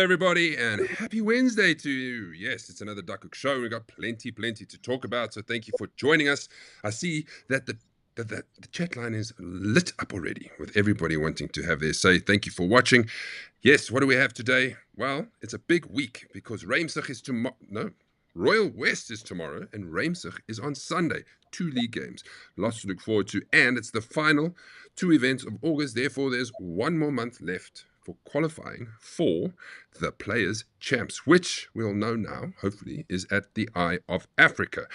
everybody, and happy Wednesday to you. Yes, it's another Duckhook show. We've got plenty to talk about, so thank you for joining us. I see that the chat line is lit up already with everybody wanting to have their say. Thank you for watching. Yes, what do we have today? Well, it's a big week because Ruimsig is tomorrow. No, Royal West is tomorrow, and Ruimsig is on Sunday. 2 league games. Lots to look forward to, and it's the final 2 events of August. Therefore, there's 1 more month left for qualifying for the Players' Champs, which we'll know now, hopefully, is at the Eye of Africa.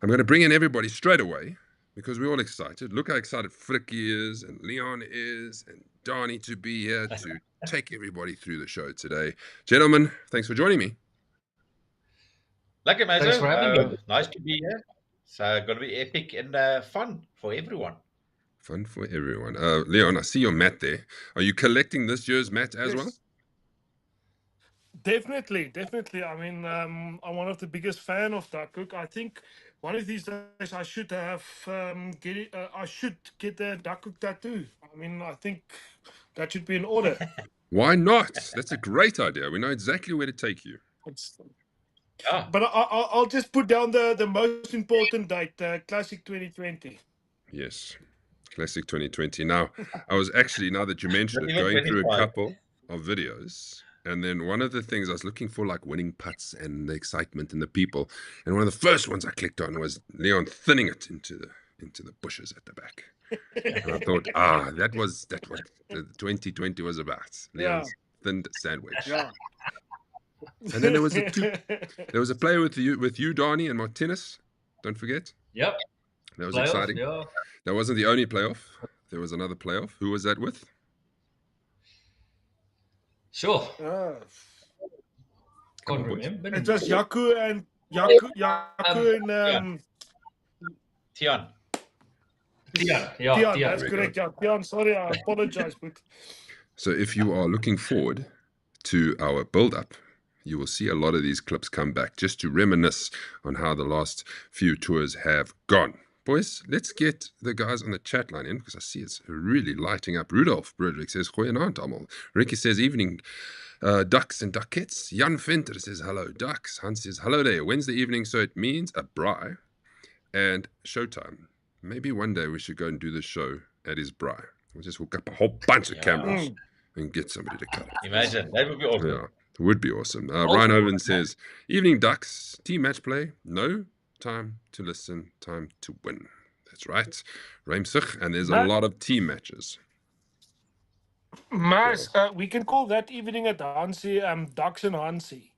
I'm going to bring in everybody straight away because we're all excited. Look how excited Frikkie is, and Leon is, and Donnie to be here to take everybody through the show today. Gentlemen, thanks for joining me. Lekker, Mazo. Thanks for having me. Nice to be here. It's going to be epic and fun for everyone. Fun for everyone. Leon, I see your mat there. Are you collecting this year's mat as well? Definitely. I mean, I'm one of the biggest fan of Duckhook. I think one of these days I should have I should get the Duckhook tattoo. I mean, I think that should be in order. Why not? That's a great idea. We know exactly where to take you. But I'll just put down the most important date, Classic 2020. Yes, Classic 2020. Now, I was actually, now that you mentioned it, going through a couple of videos. And then one of the things I was looking for, like winning putts and the excitement and the people. And one of the first ones I clicked on was Leon thinning it into the bushes at the back. And I thought, that was the 2020 was about. Leon's thinned sandwich. Yeah. And then there was a player with you, Donnie, and Martinez. Don't forget. Yep. That was Playoff, exciting. yeah. That wasn't the only playoff. There was another playoff. Who was that with? Sure. Come on, Can't boys. remember. It was Yaku and Tian. Tian. Tian. That's correct. Yeah, Tian. Sorry, I apologize. But So if you are looking forward to our build-up, you will see a lot of these clips come back just to reminisce on how the last few tours have gone. Boys, let's get the guys on the chat line in because I see it's really lighting up. Rudolf Broderick says, Goeienaand almal. Ricky says, evening, ducks and duckettes. Jan Venter says, hello, ducks. Hans says, hello there. Wednesday evening, so it means a braai and showtime. Maybe one day we should go and do the show at his braai. We'll just hook up a whole bunch of cameras and get somebody to cut it. Imagine. That would be awesome. Yeah, it would be awesome. Ryan Owen says, evening, ducks. Team match play. No time to listen, time to win. That's right. Ruimsig, and there's a lot of team matches. Mas, we can call that evening at Hansie Ducks and Hansie.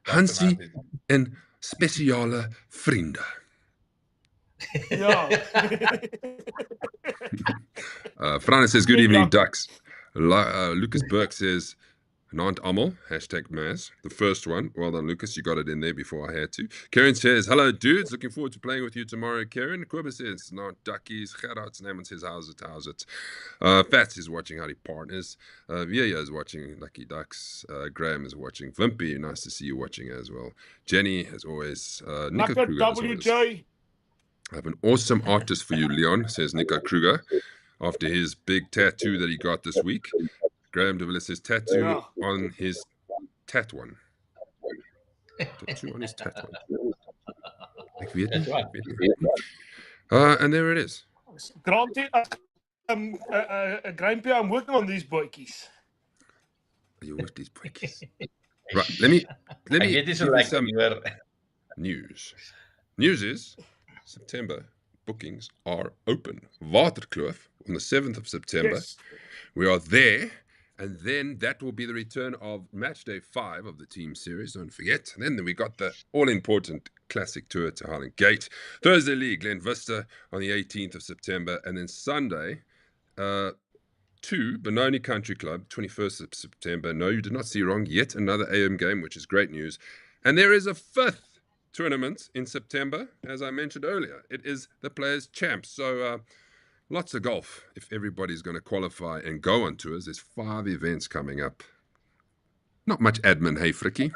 Hansie en speciale vrienden. Yeah. Frana says, good evening, ducks. Lucas Burke says, Nant Amal, #Maz. The first one. Well done, Lucas. You got it in there before I had to. Karen says, hello, dudes. Looking forward to playing with you tomorrow, Karen. Quibba says, Nant Duckies. Gerard's name says, how's it? Fats is watching Howdy Partners. Vieja is watching Lucky Ducks. Graham is watching. Vimpy, nice to see you watching as well. Jenny, as always. Nico Kruger, as always. WJ. I have an awesome artist for you, Leon, says Nico Kruger, after his big tattoo that he got this week. Graham de Villiers says tattoo on his tat one. Tattoo on his tat one. And there it is. Granty, Grampy, I'm working on these boykies. You with these boykies. Right, let me give you some news. News is September bookings are open. Waterkloof on the 7th of September. Yes. We are there. And then that will be the return of match day 5 of the team series, don't forget. And then we got the all-important classic tour to Highland Gate. Thursday League, Glen Vista on the 18th of September. And then Sunday, to Benoni Country Club, 21st of September. No, you did not see wrong. Yet another AM game, which is great news. And there is a 5th tournament in September, as I mentioned earlier. It is the Players' Champs. So, lots of golf if everybody's going to qualify and go on tours. There's 5 events coming up. Not much admin, hey, Frikkie?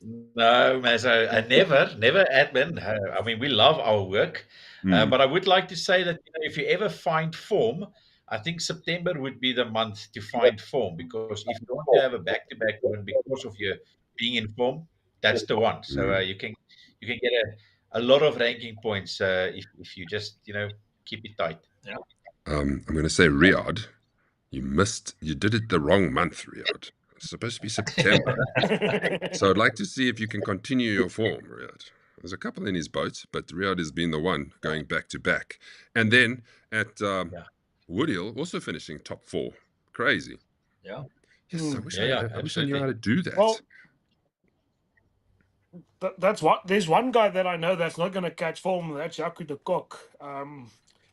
No, Mazo, never admin. I mean, we love our work. But I would like to say that if you ever find form, I think September would be the month to find form, because if you want to have a back-to-back win because of your being in form, that's the one. So you can get a lot of ranking points if you just keep it tight. I'm going to say Riyadh. You did it the wrong month, Riyadh. It's supposed to be September. So I'd like to see if you can continue your form, Riyadh. There's a couple in his boat, but Riyadh has been the one going back to back. And then at Woodhill, also finishing top 4. Crazy. Yeah. Yes, I wish Yeah, I knew how to do that. Well, that's what. There's one guy that I know that's not going to catch form. That's Jaco de Kok. No,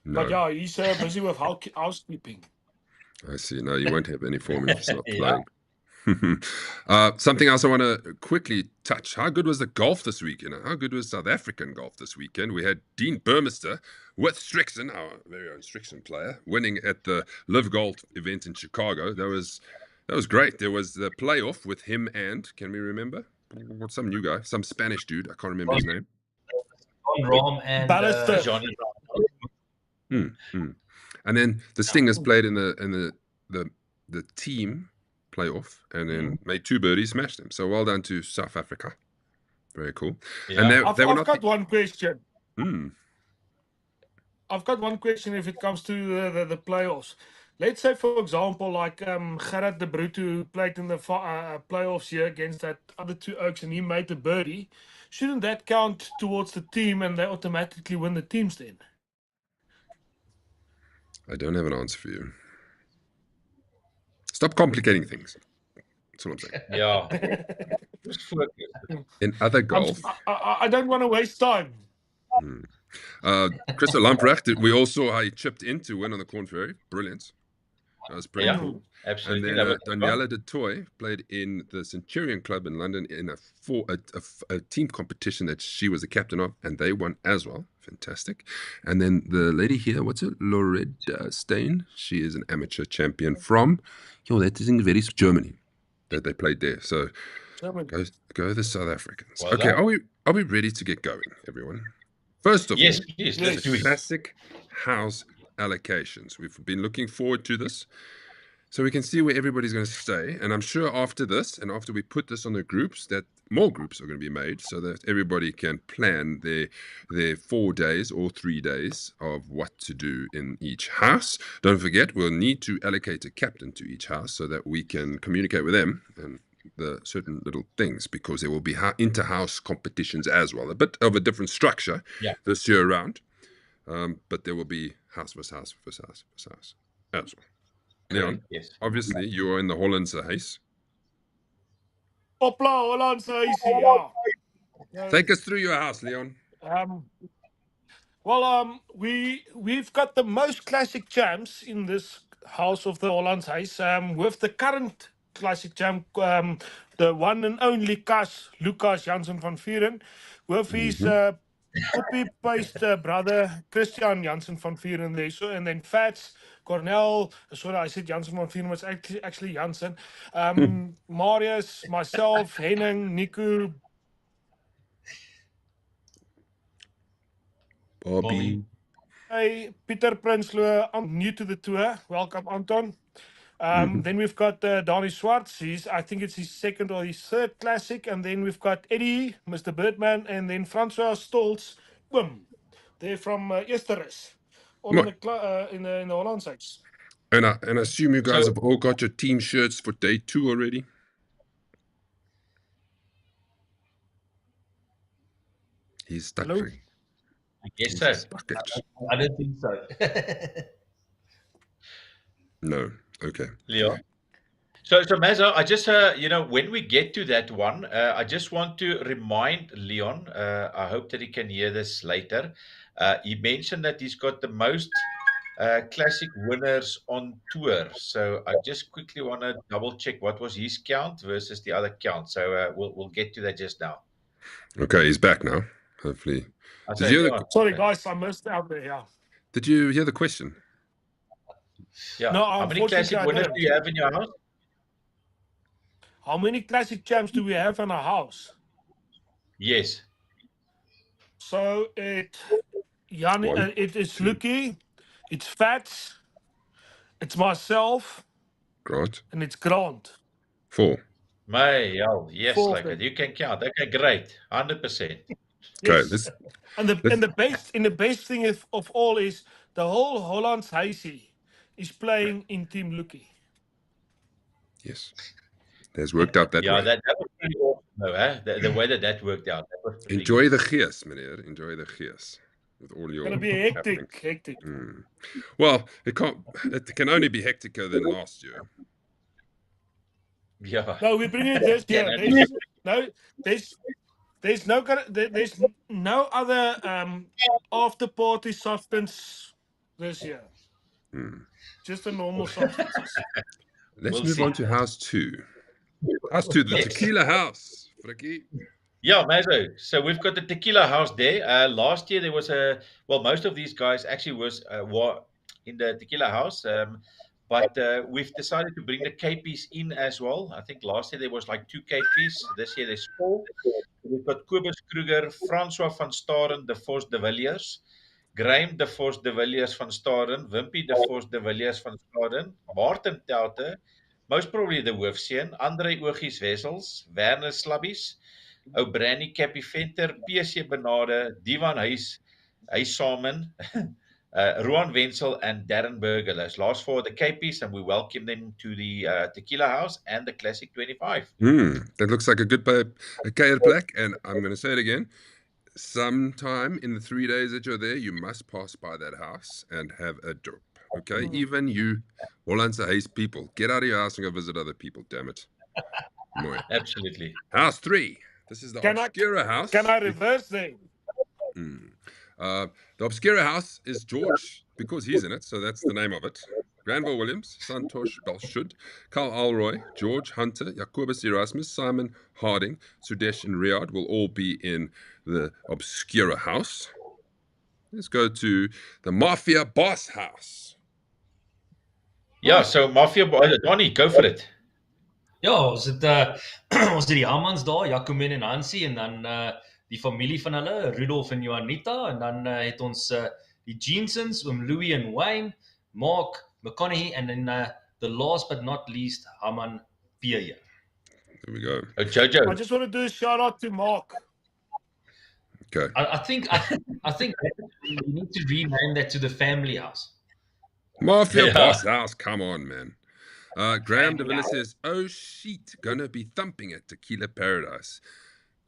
But yeah, he's busy with housekeeping. I see. No, you won't have any form if he's not Yeah. playing. Something else I want to quickly touch. How good was the golf this weekend? How good was South African golf this weekend? We had Dean Burmester with Strixon, our very own Strixon player, winning at the Live Golf event in Chicago. That was great. There was the playoff with him and, can we remember? What's some new guy? Some Spanish dude. I can't remember his name. Ron and Ballister. John And then the Stingers played in the team playoff and then made 2 birdies, smashed them. So well done to South Africa. Very cool. Yeah. And I've got one question. Mm. I've got one question if it comes to the playoffs. Let's say, for example, like Gerard de Bruyne, who played in the playoffs here against that other 2 Oaks, and he made the birdie. Shouldn't that count towards the team, and they automatically win the teams then? I don't have an answer for you. Stop complicating things. That's what I'm saying. Yeah. Just focus. In other golf, I don't want to waste time. Christo Lamprecht, we all saw how he chipped in to win on the Corn Ferry. Brilliant. That was pretty Yeah. cool. Absolutely. And then Daniela de Toy played in the Centurion Club in London in a team competition that she was the captain of, and they won as well. Fantastic. And then the lady here, what's it? Loretta Stein. She is an amateur champion from, that is in Germany, that they played there. So go the South Africans. Well okay, done. are we ready to get going, everyone? First of all, Yes, please. Let's do it. classic house allocations. We've been looking forward to this, so we can see where everybody's going to stay. And I'm sure after this, and after we put this on the groups, that more groups are going to be made, so that everybody can plan their 4 days or 3 days of what to do in each house. Don't forget, we'll need to allocate a captain to each house so that we can communicate with them and the certain little things, because there will be inter-house competitions as well, a bit of a different structure this year around, but there will be house versus house versus house versus house as well. Leon, Yes. obviously you are in the Hollandse huis. Hopla, Hollandse huisie, yeah. Take us through your house, Leon. We've got the most classic champs in this house of the Hollandse huis, with the current classic champ, the one and only Lucas Jansen van Vuren, with his copy-paste brother Christian Jansen van Vuren there. So, and then Fats, Cornel, sorry, I said Jansen van Vuren, was actually Jansen. Marius, myself, Henning, Nico, Bobby. Hey, Peter Prinsloo, I'm new to the tour. Welcome, Anton. Then we've got Donnie Swartz. I think it's his 2nd or his 3rd classic. And then we've got Eddie, Mr. Birdman, and then Francois Stolz. Boom. They're from Easteris. All in the Holland sides. And I assume you guys have all got your team shirts for day 2 already? He's stuttering. I guess so. I don't think so. No. Okay. Leon. So Mazza, I just, when we get to that one, I just want to remind Leon, I hope that he can hear this later. He mentioned that he's got the most classic winners on tour. So I just quickly want to double check what was his count versus the other count. So we'll get to that just now. Okay, he's back now. Hopefully. Sorry, guys, I missed out there. Yeah. Did you hear the question? Yeah. No, how many classic winners do you have in your house? How many classic champs do we have in our house? Yes. So it is Lucky, it's Fats, It's myself Grant. and it's Grant. 4. My hell, yes, Four of like it. them. You can count. Okay, great. 100%. Okay, Yes. And the best thing of all is the whole Holland's Huisie is playing in Team Lucky. yes. It has worked out that Yeah, way. that was pretty awesome, though, eh? The way that worked out. That was pretty Enjoy good. the gees, meneer. Enjoy the gees. With all your Gonna be happenings. hectic. Well, it can only be hecticer than last year. Yeah. No, we're bringing it this year. There's no other after party substance this year. Just the normal substances. Let's We'll move see. on to house 2. House 2, the Yes. tequila house. Frikkie. Yeah, Mazo. So we've got the tequila house there. Last year there was most of these guys actually were in the tequila house. But we've decided to bring the KPs in as well. I think last year there was like 2 KPs. This year there's 4. We've got Kobus Kruger, Francois van Staren, De Vos de Villiers, Graham De Vos de Villiers van Staren, Wimpy De Vos de Villiers van Staren, Martin Telte, most probably the hoofseun, Andre Oogies Wessels, Werner Slabbies, ou Brandy Cappy Venter, PC Benade, Divan Huis Samen, Roan Wenzel and Darren Burger. Those last 4 the KPs, and we welcome them to the Tequila House and the Classic 25. That looks like a good KR Black, and I'm going to say it again. Sometime in the 3 days that you're there, you must pass by that house and have a dope. Okay? Even you Hollandse Huis people, get out of your house and go visit other people, damn it. Mooi. Absolutely. House 3. This is the Obscura house. Can I reverse them? The Obscura house is George, because he's in it, so that's the name of it. Granville Williams, Santosh Belshud, Carl Alroy, George Hunter, Jacobus Erasmus, Simon Harding, Sudesh and Riyadh will all be in the Obscura house. Let's go to the Mafia Boss house. Yeah, so Mafia Donnie, go for it. Ja, ons het ons het die Hammans daar, Jacomin en Hansie, en dan die familie van hulle, Rudolf en Juanita, en dan het ons die Jeansons, oom Louis en Wayne, Mark McConaughey, and then the last but not least, Haman Pierre. There we go. Oh, Jojo. I just want to do a shout out to Mark. Okay. I think we need to rename that to the family house. Mafia Boss house, come on, man. Graham de Villa says, oh shit, gonna be thumping at Tequila Paradise.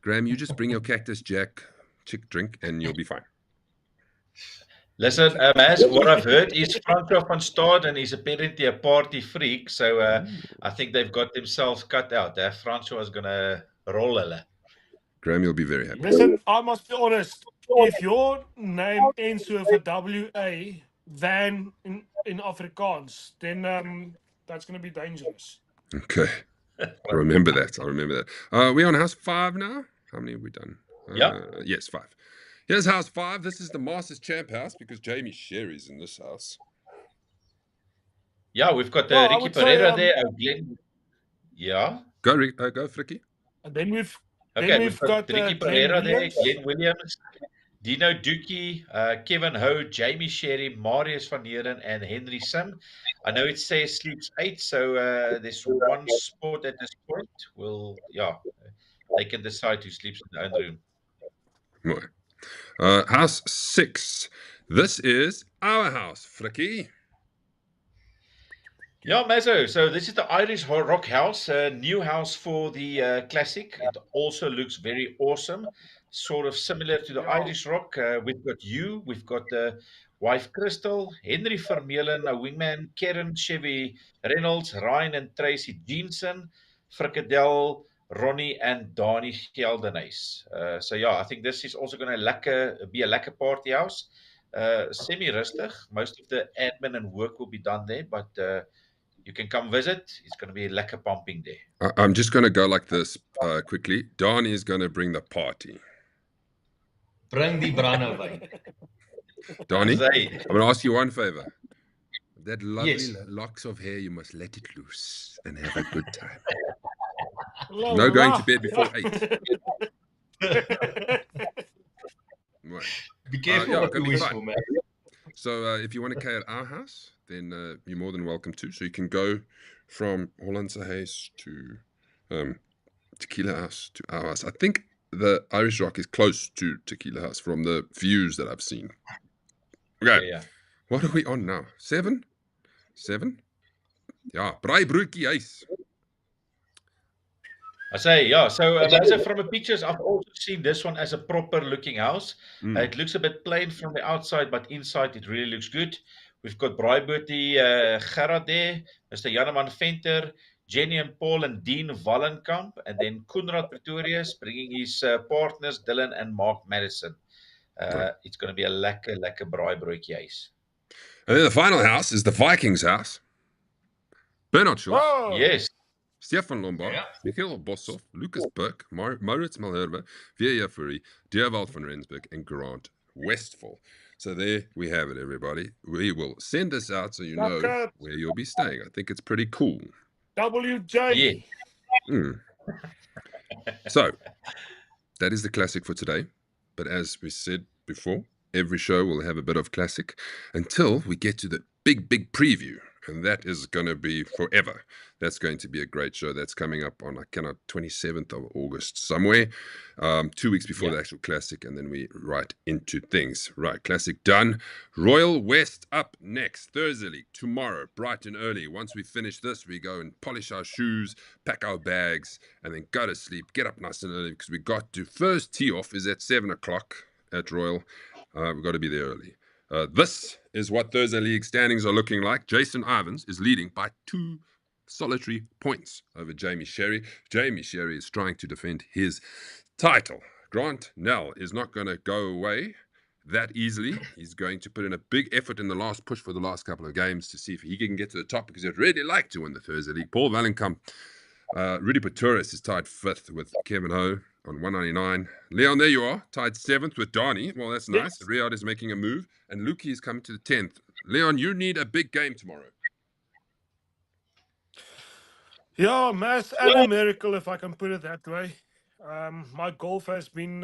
Graham, you just bring your Cactus Jack chick drink and you'll be fine. Listen, as what I've heard is Francois van Staden is apparently a party freak, so I think they've got themselves cut out. Francois is going to roll hulle. Graham, you'll be very happy. Listen, I must be honest. If your name ends with a W-A, van in Afrikaans, then that's going to be dangerous. Okay. I'll remember that. We're on house 5 now? How many have we done? Yes, 5. Here's house 5. This is the Masters Champ house because Jamie Sherry's in this house. Yeah, we've got Ricky Pereira there. Glenn. Yeah. Go, Frikkie. And then we've got Ricky Pereira there, Williams. Glenn Williams, Dino Dookie, Kevin Ho, Jamie Sherry, Marius van Heeren, and Henry Sim. I know it says sleeps 8, so there's one spot at this point. They can decide who sleeps in their own room. Mooi. House 6. This is our house, Frikkie. Yeah, Mazo. So this is the Irish Rock House, a new house for the Classic. It also looks very awesome, sort of similar to the Irish Rock. We've got we've got wife Crystal, Henry Vermeulen, a wingman, Karen Chevy Reynolds, Ryan and Tracy Jeanson, Frikadel, Ronnie and Donnie Geldenhuis. I think this is also going to be a lekker party house. Semi-rustig. Most of the admin and work will be done there, but you can come visit. It's going to be a lekker pumping day. I'm just going to go like this quickly. Donnie is going to bring the party. Bring die brandewyn. Donnie, I'm going to ask you one favor. That lovely locks of hair, you must let it loose and have a good time. No going to bed before 8. Right. Be careful what you wish for, man. So if you want to stay at our house, then you're more than welcome to. So you can go from Hollandse Huis to Tequila House to our house. I think the Irish Rock is close to Tequila House from the views that I've seen. Okay, Yeah. what are we on now? 7? 7? Yeah, Braaibroodjie Huis. I say, yeah. So, Maza, from the pictures, I've also seen this one as a proper looking house. It looks a bit plain from the outside, but inside it really looks good. We've got Braaibotie Gerard there, Mr. Janeman Venter, Jenny and Paul and Dean Wallenkamp, and then Koenraad Pretorius bringing his partners, Dylan and Mark Madison. It's going to be a lekker braaibroodjie huis. And then the final house is the Vikings house. Bernard Schultz. Oh, Yes. Stefan Lombard, Ja. Michael Boshoff, Lucas Burke, Maurits Malherbe, Via Furry, Dierwald van Rensburg, and Grant Westphal. So there we have it, everybody. We will send this out so you know where you'll be staying. I think it's pretty cool. WJ. Yeah. So that is the classic for today. But as we said before, every show will have a bit of classic until we get to the big preview. And that is going to be forever. That's going to be a great show. That's coming up on, 27th of August somewhere. 2 weeks before the actual classic. And then we right into things. Right, classic done. Royal West up next. Thursday League, tomorrow, bright and early. Once we finish this, we go and polish our shoes, pack our bags, and then go to sleep. Get up nice and early because we got to first tee off is at 7 o'clock at Royal. We've got to be there early. This is what Thursday League standings are looking like. Jason Ivans is leading by 2 solitary points over Jamie Sherry. Jamie Sherry is trying to defend his title. Grant Nell is not going to go away that easily. He's going to put in a big effort in the last push for the last couple of games to see if he can get to the top because he'd really like to win the Thursday League. Paul Wallenkamp, Rudy Pretorius is tied 5th with Kevin Ho on 199. Leon, there you are, tied 7th with Donnie. Well, that's nice. Yes. Riyadh is making a move, and Lukey is coming to the 10th. Leon, you need a big game tomorrow. Yeah, mass and a miracle, if I can put it that way. My golf has been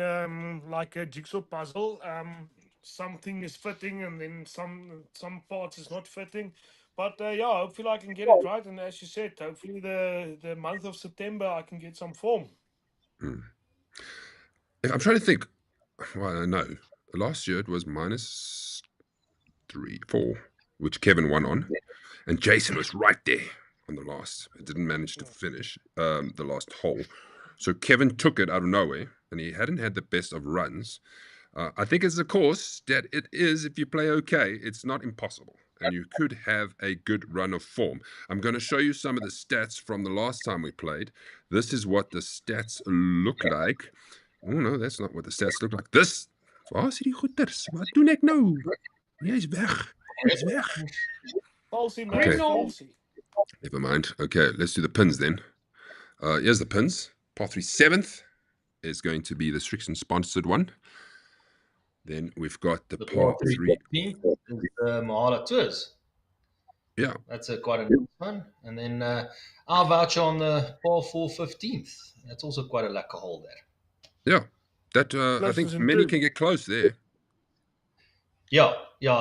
like a jigsaw puzzle. Something is fitting, and then some parts is not fitting. But yeah, hopefully I can get it right. And as you said, hopefully the month of September I can get some form. If I'm trying to think, well, no. Last year it was -4, which Kevin won on. And Jason was right there on the last. It didn't manage to finish the last hole. So Kevin took it out of nowhere, and he hadn't had the best of runs. I think it's a course that it is, if you play okay, it's not impossible. And you could have a good run of form. I'm going to show you some of the stats from the last time we played. This is what the stats look like. Oh, no, that's not what the stats look like. This. Waar is die goeters? Wat doen ek nou? Nee, hy's weg. Hy's weg. Falsy, man. Okay. Falsy. Never mind. Okay, let's do the pins then. Here's the pins. Par 3 7th is going to be the Strixon sponsored one. Then we've got the par 3. is the Mahala Tours. Yeah. That's quite a nice one. And then our voucher on the par 4 15th. That's also quite a lekker hole there. Yeah. That I think many can get close there. Yeah,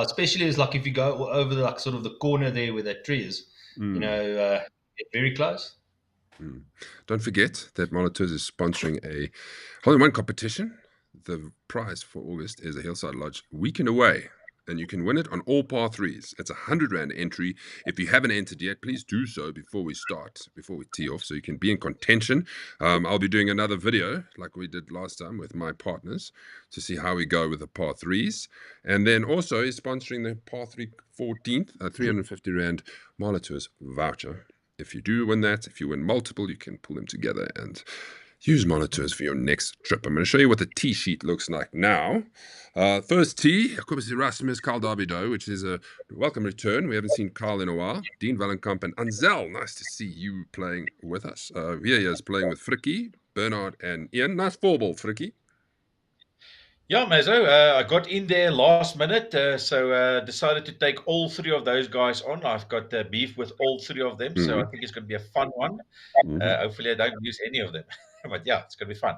especially as like if you go over the sort of the corner there where that tree is, get very close. Don't forget that Molotov is sponsoring a hole-in-one competition. The prize for August is a Hillside Lodge weekend away, and you can win it on all par 3s. It's R100 entry. If you haven't entered yet, please do so before we tee off, so you can be in contention. I'll be doing another video like we did last time with my partners to see how we go with the par 3s. And then also is sponsoring the par 3 14th, R350 Molotov voucher. If you do win that, if you win multiple, you can pull them together and use monitors for your next trip. I'm going to show you what the tee sheet looks like now. First tee, Kobus Erasmus, Carl Darbido, which is a welcome return. We haven't seen Carl in a while. Dean Wallenkamp and Anzel, nice to see you playing with us. Via is playing with Frikkie, Bernard, and Ian. Nice 4-ball, Frikkie. Yeah, Mazo, I got in there last minute, so decided to take all 3 of those guys on. I've got beef with all 3 of them, so I think it's going to be a fun one. Hopefully I don't lose any of them. But yeah, it's going to be fun.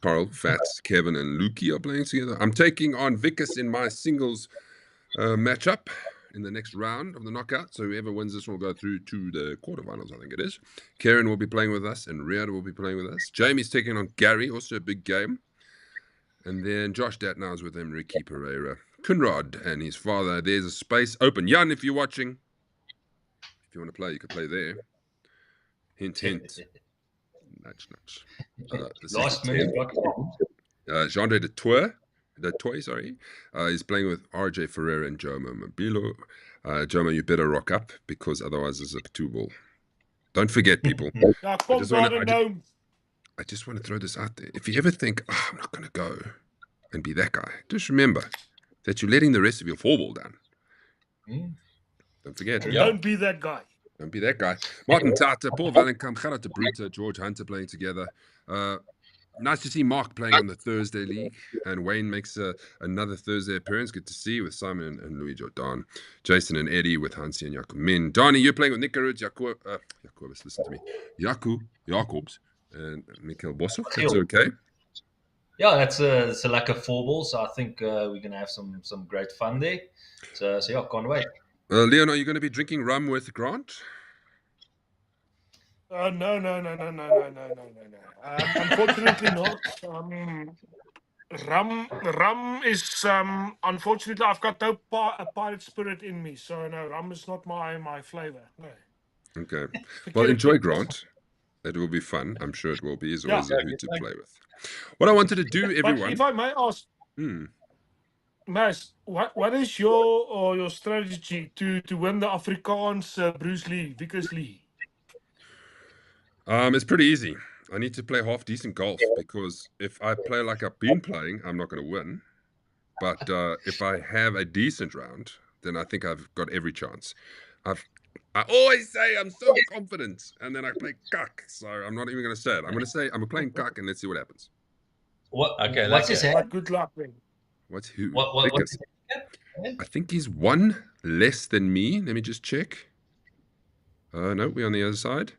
Carl, Fats, Kevin, and Lukey are playing together. I'm taking on Vickers in my singles matchup. in the next round of the knockout. So whoever wins this will go through to the quarterfinals, I think it is. Karen will be playing with us, and Riyad will be playing with us. Jamie's taking on Gary, also a big game. And then Josh Datnow's with him, Ricky Pereira, Kunrad, and his father. There's a space open. Jan, if you're watching, if you want to play, you can play there. Hint, hint. Nudge, nudge. Lastminute.com. Jean-Andre de Toy, sorry. He's playing with RJ Ferreira and Jomo Mobilo. Jomo, you better rock up because otherwise it's a 2-ball. Don't forget, people. Ja, kom daar nou. I just want to throw this out there. If you ever think, oh, I'm not going to go and be that guy, just remember that you're letting the rest of your 4-ball down. Don't forget. Don't be that guy. Don't be that guy. Martin Tata, Paul Valenkamp, shout out to Bruta, George Hunter playing together. Nice to see Mark playing on the Thursday league, and Wayne makes another Thursday appearance. Good to see you with Simon and Louis Jordan, Jason and Eddie with Hansi and Jakob Min. Donnie, you're playing with Nick Karut, Jacobus, listen to me, Jacobs, and Mikhail Bossov. That's okay. Yeah, it's like a 4-ball, so I think we're gonna have some great fun there. So yeah, can't wait. Leon, are you going to be drinking rum with Grant? No. Unfortunately not. Rum is unfortunately I've got no pirate spirit in me, so no, rum is not my flavor. No. Okay. Well, enjoy Grant. It will be fun. I'm sure it will be. He's always a hoot to play with. What I wanted to do, everyone. But if I may ask, Mas, what is your strategy to win the Afrikaans Bruce Lee, Vickers Lee? It's pretty easy. I need to play half decent golf because if I play like I've been playing, I'm not going to win. But if I have a decent round, then I think I've got every chance. I always say I'm so confident, and then I play cuck. So I'm not even going to say it. I'm going to say I'm playing cuck, and let's see what happens. What's his head? Good luck, man. What's who? What's I think he's 1 less than me. Let me just check. No, we're on the other side.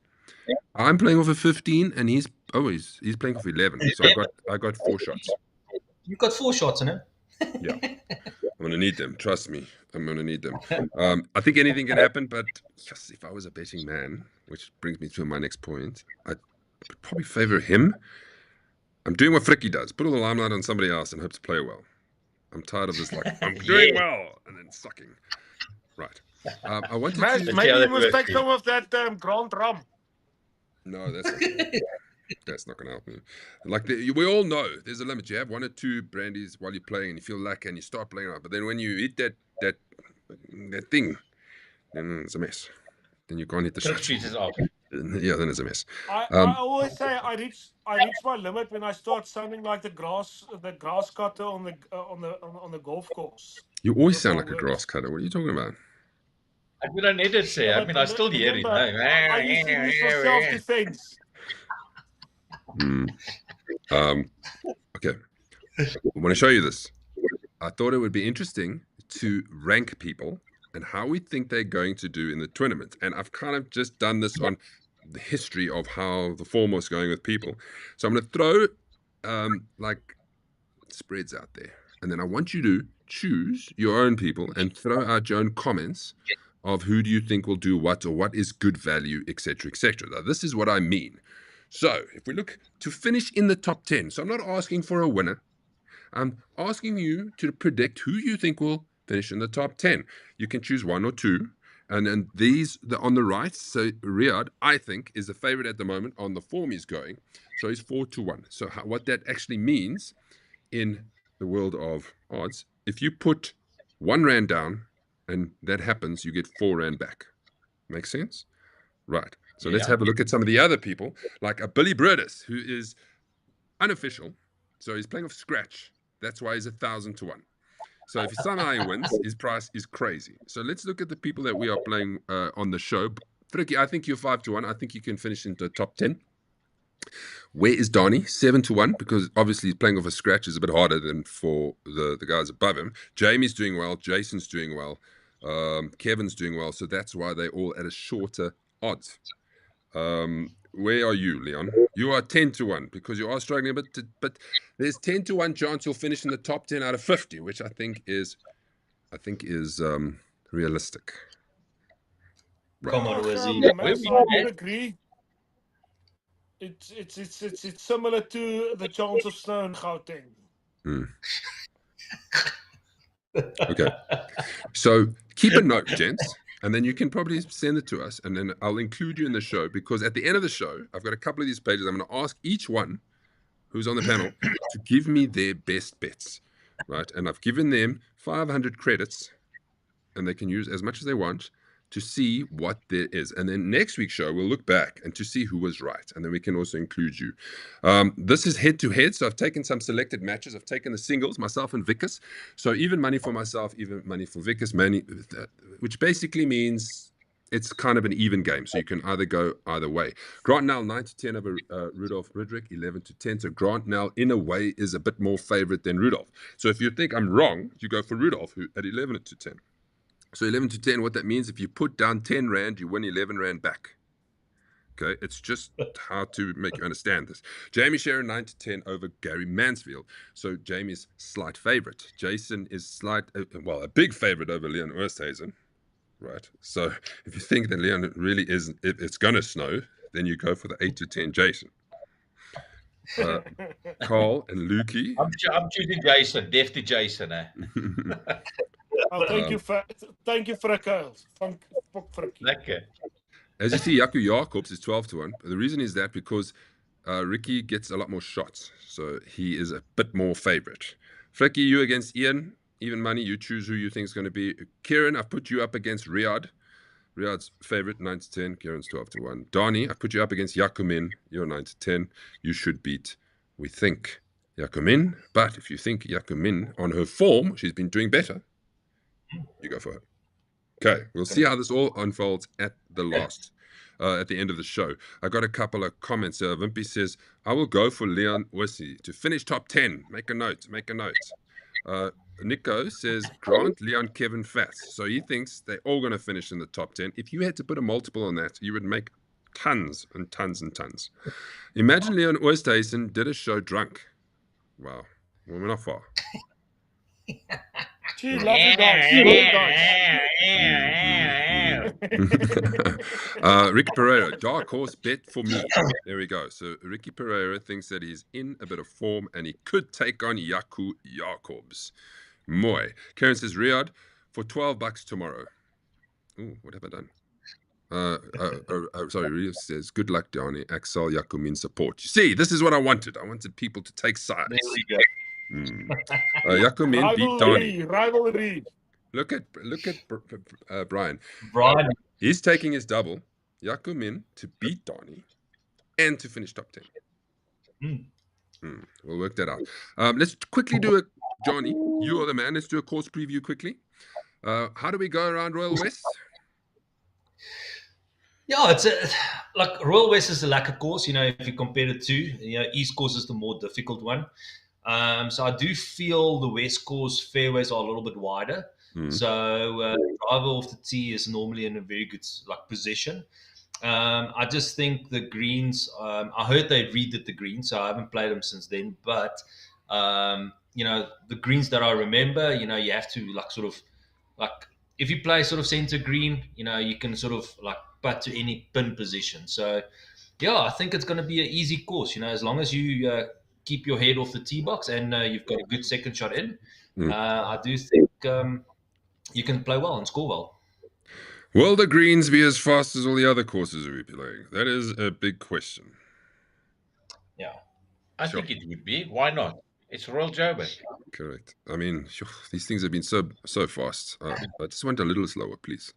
Yeah. I'm playing off a 15, and he's playing off 11. So I got 4 shots. You've got 4 shots in him. Yeah, I'm gonna need them. Trust me, I'm gonna need them. I think anything can happen, but just if I was a betting man, which brings me to my next point, I'd probably favor him. I'm doing what Fricky does: put all the limelight on somebody else and hope to play well. I'm tired of this, like, I'm doing well and then sucking. Right. I wanted to... Maybe you must take some of that Grand Rum. No, that's not going to help me. Like, we all know there's a limit. You have 1 or 2 brandies while you're playing and you feel lucky and you start playing out. But then when you hit that thing, then it's a mess. Then you can't hit the shot. Yeah, then it's a mess. I always say I reach my limit when I start sounding like the grass cutter on the golf course. You always sound like a grass cutter. What are you talking about? I didn't need to say. I mean, I still hear it. I use English for self-defense. Okay. I want to show you this. I thought it would be interesting to rank people and how we think they're going to do in the tournament. And I've kind of just done this on the history of how the form was going with people. So I'm going to throw like spreads out there. And then I want you to choose your own people and throw out your own comments of who do you think will do what or what is good value, etc., etc. Now, this is what I mean. So if we look to finish in the top 10, so I'm not asking for a winner. I'm asking you to predict who you think will finish in the top 10. You can choose 1 or 2. And then on the right, so Riyad, I think, is the favorite at the moment on the form he's going. So he's 4-1. So what that actually means in the world of odds, if you put 1 rand down and that happens, you get 4 rand back. Make sense? Right. So let's have a look at some of the other people, like a Billy Burdis, who is unofficial. So he's playing off scratch. That's why he's 1,000-1. So if somehow he wins, his price is crazy. So let's look at the people that we are playing on the show. Fricky, I think you're 5-1. I think you can finish into the top 10. Where is Donnie? 7-1, because obviously he's playing off a scratch is a bit harder than for the guys above him. Jamie's doing well. Jason's doing well. Kevin's doing well. So that's why they're all at a shorter odds. Where are you, Leon? You are 10-1 because you are struggling a bit, but there's 10-1 chance you'll finish in the top 10 out of 50, which I think is realistic. Right. Come on, Wizzy. Maz, I would agree. It's similar to the chance of snow in Gauteng. Okay. So keep a note, gents, and then you can probably send it to us, and then I'll include you in the show, because at the end of the show, I've got a couple of these pages. I'm going to ask each one who's on the panel to give me their best bets, right? And I've given them 500 credits, and they can use as much as they want to see what there is. And then next week's show, we'll look back and to see who was right. And then we can also include you. This is head-to-head, so I've taken some selected matches. I've taken the singles, myself and Vickers. So even money for myself, even money for Vickers, which basically means it's kind of an even game. So you can either go either way. Grant Nell, 9-10 over Rudolph Ridrick, 11-10. So Grant Nell, in a way, is a bit more favorite than Rudolph. So if you think I'm wrong, you go for Rudolph, who at 11-10. So 11-10, what that means, if you put down 10 Rand, you win 11 Rand back. Okay, it's just how to make you understand this. Jamie Sharon, 9-10 over Gary Mansfield. So Jamie's slight favorite. Jason is a big favorite over Leon Oosthuizen. Right. So if you think that Leon really is, if it's going to snow, then you go for the 8-10 Jason. Carl and Lukey. I'm choosing Jason. Definitely Jason. Oh, thank you, Frikkel. Lekker. As you see, Jaco Jacobs is 12-1. The reason is that because Ricky gets a lot more shots, so he is a bit more favorite. Frikkie, you against Ian, even money. You choose who you think is going to be. Kieran, I've put you up against Riyadh. Riyadh's favorite, 9-10. Kieran's 12-1. Donnie, I've put you up against Yakumin. You're 9-10. You should beat, we think, Yakumin. But if you think Yakumin on her form, she's been doing better, you go for her. Okay, we'll see how this all unfolds at the end of the show. I got a couple of comments. Wimpy says, I will go for Leon Wissy to finish top 10. Make a note. Nico says, Grant, Leon, Kevin, Fats. So he thinks they're all going to finish in the top 10. If you had to put a multiple on that, you would make tons and tons and tons. Imagine Leon Oosthuizen did a show drunk. Wow. Well, we're not far. Gee, lovely guys. Ricky Pereira, dark horse bet for me. There we go. So Ricky Pereira thinks that he's in a bit of form and he could take on Jaco Jacobs. Mooi. Karen says, Riyadh, for $12 tomorrow. Ooh, what have I done? Sorry, Riyadh says, good luck, Donnie. Axel Yakumin support. You see, this is what I wanted. I wanted people to take sides. There we go. Yakumin beat Donnie. Rivalry. Look at Brian. Brian. He's taking his double, Yakumin, to beat Donnie and to finish top 10. We'll work that out. Let's quickly do it, Johnny. You are the man. Let's do a course preview quickly. How do we go around Royal West? Yeah, it's like Royal West is a lacquer course. If you compare the two, East course is the more difficult one. So I do feel the West course fairways are a little bit wider. So driver off the tee is normally in a very good position. I just think the greens. I heard they redid the greens, so I haven't played them since then. But the greens that I remember, you have to if you play sort of center green, you can sort of putt to any pin position. So yeah, I think it's going to be an easy course. As long as you keep your head off the tee box and you've got a good second shot in, I do think you can play well and score well. Will the greens be as fast as all the other courses we'll be playing? That is a big question. Yeah. I think it would be. Why not? It's Royal Joburg. Correct. I mean, these things have been so fast. I just want a little slower, please.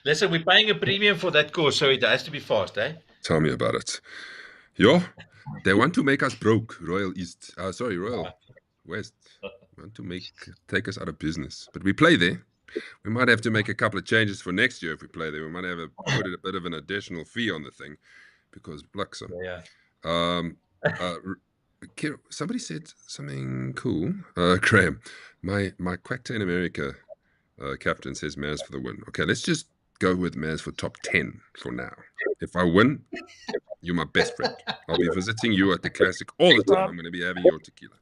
Listen, we're paying a premium for that course, so it has to be fast, eh? Tell me about it. Yo, they want to make us broke, Royal West. Want to take us out of business. But we play there. We might have to make a couple of changes for next year if we play there. We might have to put a bit of an additional fee on the thing because Bluxham. Yeah. Somebody said something cool. Graham, my Quacktain America captain says Maz for the win. Okay, let's just go with Maz for top 10 for now. If I win, you're my best friend. I'll be visiting you at the Classic all the time. I'm going to be having your tequila.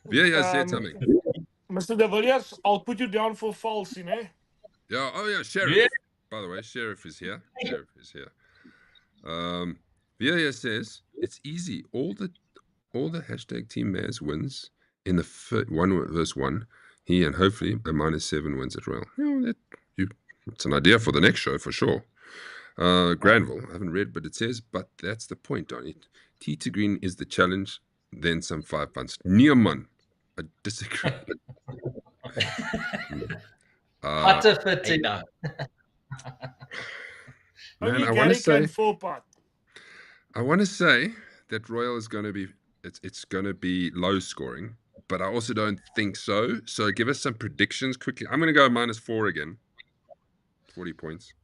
Via said something. Mr. De Villiers, I'll put you down for falsing, eh? Yeah. Oh yeah, Sheriff. Yeah. By the way, Sheriff is here. Sheriff is here. Via says it's easy. All the hashtag Team Maz wins in the 1 versus 1. He and hopefully a -7 wins at Royal. It's an idea for the next show for sure. Granville, I haven't read, but it says, but that's the point, Donnie. Tee to green is the challenge, then some 5 punts. Neoman, I disagree. Putter Hey, fitting. nou, Man, Only I want to Gary say, can 4-putt. that Royal is going to be, it's going to be low scoring, but I also don't think so. So give us some predictions quickly. I'm going to go -4 again. 40 points.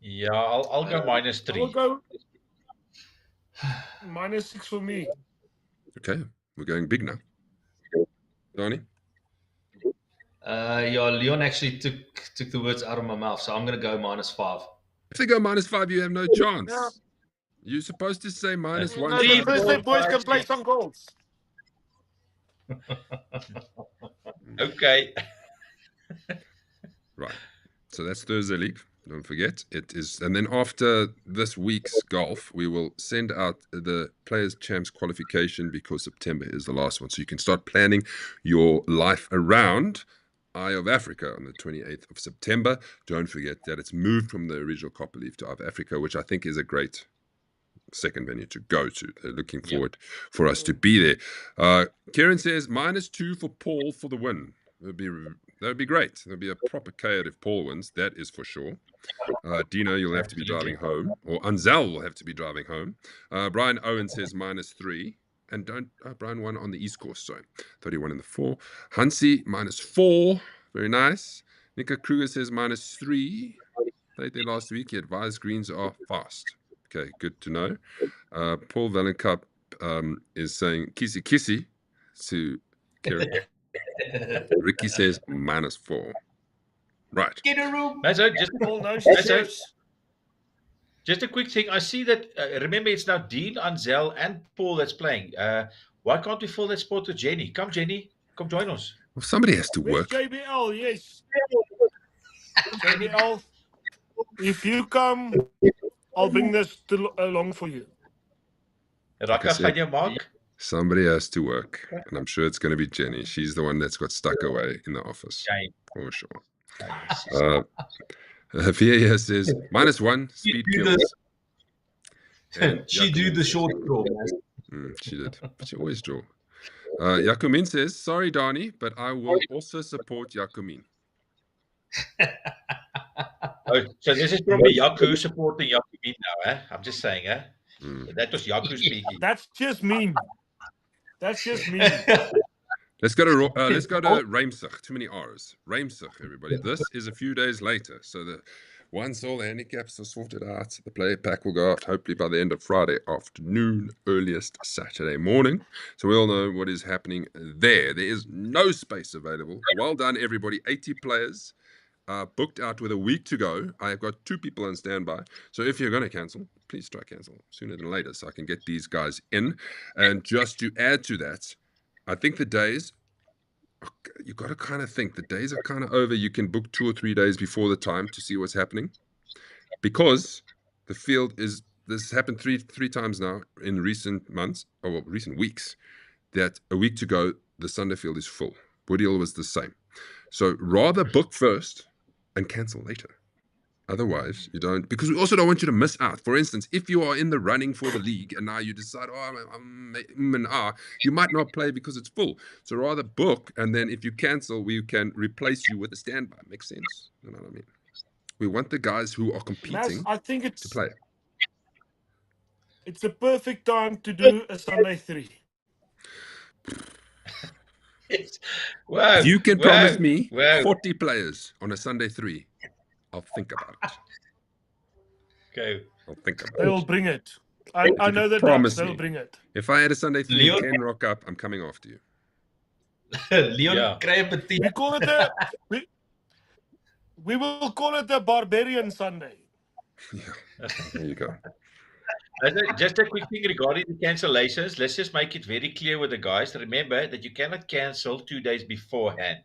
yeah, I'll go I will -3. go -6 for me. Okay, we're going big now. Donnie? Yeah, Leon actually took the words out of my mouth, so I'm going to go -5. If they go -5, you have no chance. Yeah. You're supposed to say -1. No, Three, the Thursday four, boys can 5, play 6. some goals. Okay. Right. So that's Thursday League. Don't forget. It is. And then after this week's golf, we will send out the Players' Champs qualification because September is the last one. So you can start planning your life around Eye of Africa on the 28th of September. Don't forget that it's moved from the original Copperleaf to Eye of Africa, which I think is a great second venue to go to. They're looking forward for us to be there. Kieran says -2 for Paul for the win. That would be great. There'll be a proper chaos if Paul wins. That is for sure. Dino, you'll have to be driving home, or Anzel will have to be driving home. Brian Owen says -3, and Brian won on the East Course, sorry, 31 in the 4. Hansi -4, very nice. Nika Kruger says -3. Played there last week. He advised greens are fast. Okay, good to know. Paul Valencup is saying kissy kissy to Kieran. Ricky says -4. Right. Get a room. Mazzo, Paul knows That's his it. shifts. just a quick thing. I see that, remember, it's now Dean, Anzel, and Paul that's playing. Why can't we fill that spot with Jenny? Come, Jenny. Come join us. Well, somebody has to With work. JBL, yes. JBL, if you come, I'll bring this along for you. Raka, said- gaan jy maak? Somebody has to work, and I'm sure it's going to be Jenny. She's the one that's got stuck away in the office, Shame. for sure. Via says -1 speed You do kills. And She do Jacomin the says- short draw, man. She did, but she always draw. Jacomin says, sorry, Donnie, but I will also support Jacomin. Oh, so this is probably Yaku supporting Yaku now, eh? I'm just saying, eh? Mm. That was Yaku speaking. That's just mean. That's just mean. Let's go to Ruimsig. Too many R's. Ruimsig, everybody. This is a few days later. So once all the handicaps are sorted out, the player pack will go out hopefully by the end of Friday afternoon, earliest Saturday morning. So we all know what is happening there. There is no space available. Well done, everybody. 80 players booked out with a week to go. I have got 2 people on standby. So if you're going to cancel, please try cancel sooner than later so I can get these guys in. And just to add to that, I think the days, you got to kind of think the days are kind of over. You can book 2 or 3 days before the time to see what's happening, because the field is, this happened three times now in recent months, or recent weeks, that a week to go, the Sunday field is full. Woodhill was the same. So rather book first and cancel later. Otherwise, you don't, because we also don't want you to miss out. For instance, if you are in the running for the league and now you decide, you might not play because it's full. So rather book, and then if you cancel, we can replace you with a standby. Makes sense? You know what I mean? We want the guys who are competing I think to play. it's the perfect time to do a Sunday 3. Wow. If you can promise me wow. 40 players on a Sunday 3, I'll think about it. Okay. I'll think about They'll it. bring it. I know that promise they'll me. bring it. If I had a Sunday 3 Leon- and 10 rock up, I'm coming after you. Leon Yeah. kry 'n petitie. We call it we will call it the Barbarian Sunday. Yeah, there you go. Just a quick thing regarding the cancellations. Let's just make it very clear with the guys. Remember that you cannot cancel 2 days beforehand.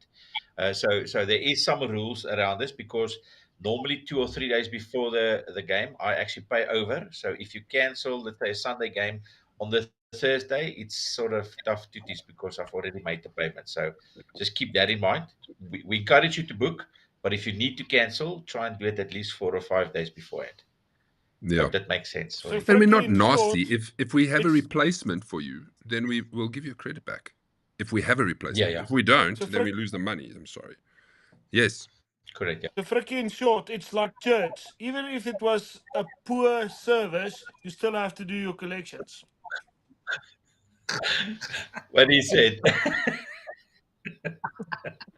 So there is some rules around this because normally 2 or 3 days before the game, I actually pay over. So if you cancel, let's say, a Sunday game on the Thursday, it's sort of tough duties because I've already made the payment. So just keep that in mind. We encourage you to book, but if you need to cancel, try and do it at least 4 or 5 days beforehand. Yeah. Hope that makes sense. So Sorry. And we're not Frankie, in nasty. short, If we have a it's- replacement for you, then we will give you a credit back. If we have a replacement. Yeah. If we don't, So then we lose the money. I'm sorry. Yes. Correct. Yeah. So, Frankie, in short, it's like church. Even if it was a poor service, you still have to do your collections. What he said.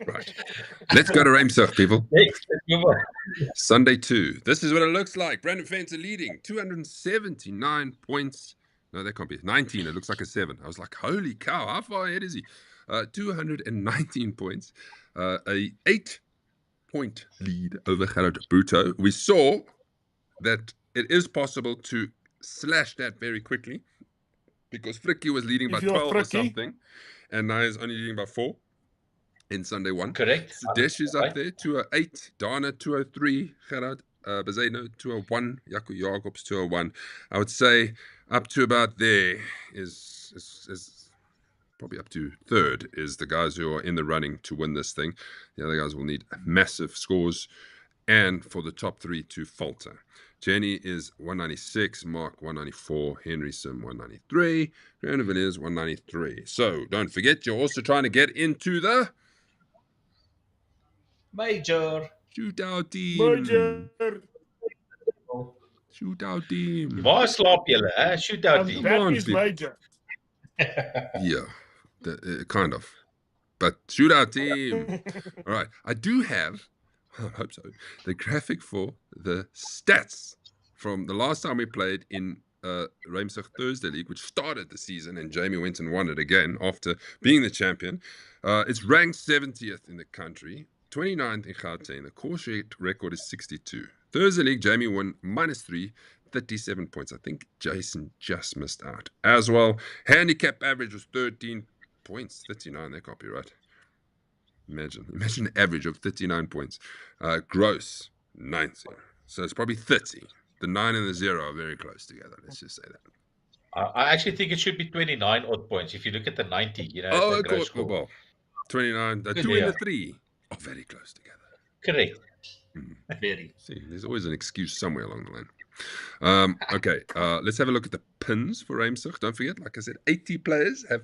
Right. Let's go to Ruimsig, people. Next, let's move on. Sunday 2. This is what it looks like. Brandon Fenter leading 279 points. No, that can't be 19. It looks like a 7. I was like, holy cow, how far ahead is he? 219 points. A 8-point lead over Gerard Buto. We saw that it is possible to slash that very quickly because Frikkie was leading by If you're 12 or Frikkie. something, and now he's only leading by 4 in Sunday 1. Correct. Sadesh is up Right. there, 208. Dana, 203. Gerard Bazeno, 201. Jaco Jacobs, 201. I would say up to about there is probably up to third is the guys who are in the running to win this thing. The other guys will need massive scores and for the top 3 to falter. Jenny is 196, Mark 194, Henry Sim 193, Granovan is 193. So don't forget, you're also trying to get into the Major. shootout team. Merger. Shootout team. Waar slaap julle, hè? Shootout team. Come on, That is people. major. Yeah, kind of. But shootout team. All right. I do have, I hope so, the graphic for the stats from the last time we played in Ruimsig Thursday League, which started the season, and Jamie went and won it again after being the champion. It's ranked 70th in the country, 29th in Gauteng. The course record is 62. Thursday League, Jamie won -3, 37 points. I think Jason just missed out as well. Handicap average was 13 points, 39. That can't be right. Imagine an average of 39 points. Gross, 90. So it's probably 30. The 9 and the 0 are very close together. Let's just say that. I actually think it should be 29 odd points. If you look at the 90, you know, Oh, the gross score. well, 29. The Good 2 and deal. the 3 are very close together. Correct. Very. See, there's always an excuse somewhere along the line. Okay, let's have a look at the pins for Ruimsig. Don't forget, like I said, 80 players have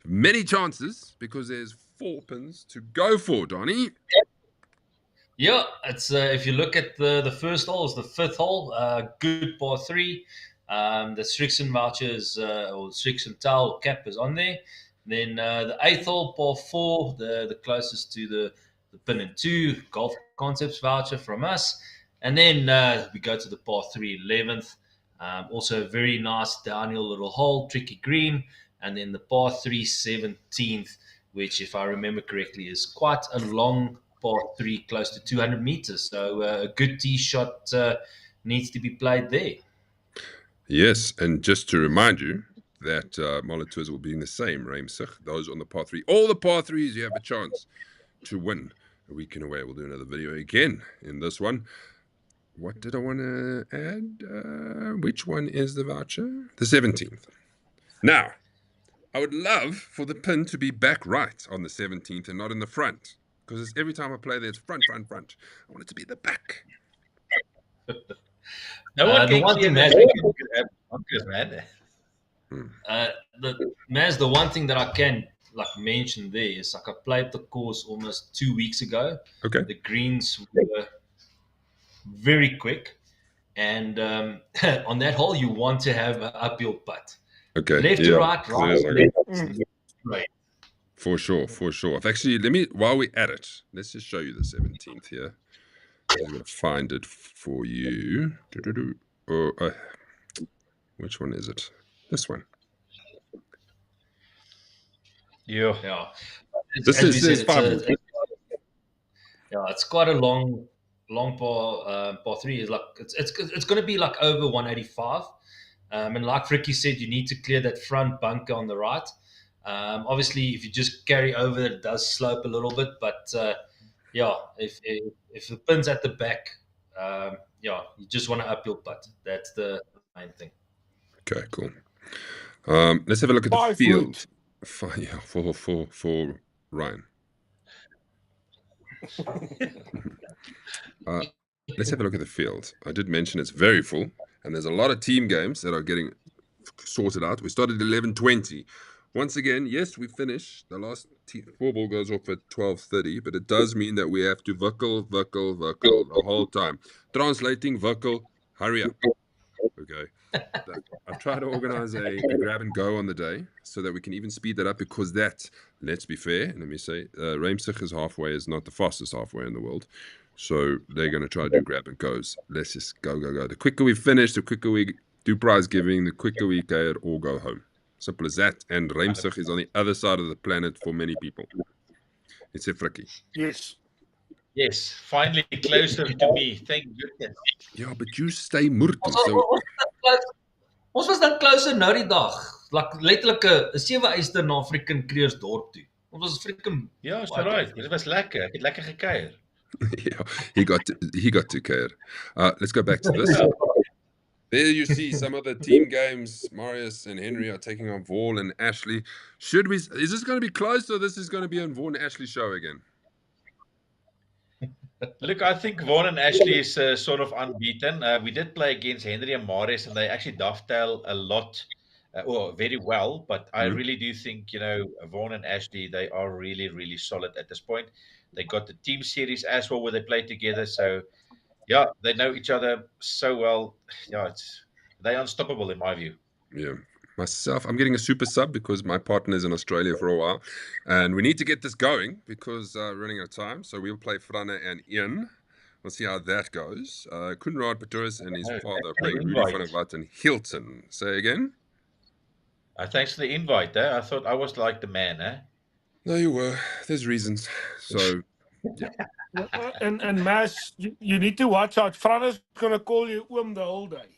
many chances because there's 4 pins to go for, Donnie. Yeah, it's if you look at the first hole, is the 5th hole, good par 3. The Strixon vouchers or Strixon towel cap is on there. Then the 8th hole, par 4, the closest to the pin and 2, Golf Concepts voucher from us. And then we go to the par 3, 11th. Also a very nice downhill little hole, tricky green. And then the par 3, 17th, which, if I remember correctly, is quite a long par 3, close to 200 meters. So a good tee shot needs to be played there. Yes, and just to remind you that Molotors will be in the same Ruimsig. Those on the par 3. All the par 3s, you have a chance to win a weekend away. We'll do another video again in this one. What did I want to add? Which one is the voucher? The 17th. Now, I would love for the pin to be back right on the 17th and not in the front. Because every time I play there, it's front. I want it to be the back. No one The can one see thing that. that- Man. The one thing that I can mention there is I played the course almost 2 weeks ago. Okay. The greens were very quick, and on that hole you want to have an uphill putt. Okay. Left to right, right to left. Right. For sure. I've actually, while we're at it, let's just show you the 17th here. I'm going to find it for you. Which one is it? This one. Yeah. This As we is said, 5 it's quite a long par 3. Is it's going to be like over 185. And like Fricky said, you need to clear that front bunker on the right. Obviously, if you just carry over, it does slope a little bit. But yeah, if the pin's at the back, yeah, you just want to uphill putt. That's the main thing. Okay, cool. Let's have a look at the 5 field. wood. Yeah, for Ryan. Let's have a look at the field. I did mention it's very full, and there's a lot of team games that are getting sorted out. We started at 11:20. Once again, yes, we finished. The last 4-ball goes off at 12:30, but it does mean that we have to vuckle the whole time. Translating, vuckle, hurry up. Okay. I've tried to organize a grab and go on the day so that we can even speed that up, because that, let's be fair, let me say, Ruimsig is halfway is not the fastest halfway in the world. So they're going to try to do grab and goes. Let's just go. The quicker we finish, the quicker we do prize giving, the quicker we can all go home. Simple as that. And Ruimsig is on the other side of the planet for many people. It's a frikkie. Yes. Yes, finally closer to me. Thank goodness. Yeah, but you stay Murtu. So Ons was dan closer nou die dag. Like letterlik 'n 7 uister na freaking Kreersdorp toe. Ons was freaking Ja, is right. Dit was lekker. Ek het lekker gekuier. yeah, he got to care. Let's go back to this. There you see some of the team games. Marius and Henry are taking on Vaughan and Ashley. Is this going to be close, or this is going to be a Vaughan Ashley show again? Look, I think Vaughan and Ashley is sort of unbeaten. We did play against Henry and Marius, and they actually dovetail a lot, very well. But I really do think, Vaughan and Ashley, they are really, really solid at this point. They got the team series as well, where they play together. So, yeah, they know each other so well. Yeah, they're unstoppable in my view. Yeah. Myself, I'm getting a super sub because my partner's in Australia for a while, and we need to get this going because we're running out of time. So we'll play Franne and Ian. We'll see how that goes. Kunrad Pretorius and his father playing Rudy van der Walt and Hilton. Say again? Thanks for the invite. I thought I was like the man. No, you were. There's reasons. So, yeah. And Mas, you need to watch out. Fran is going to call you Oom the whole day.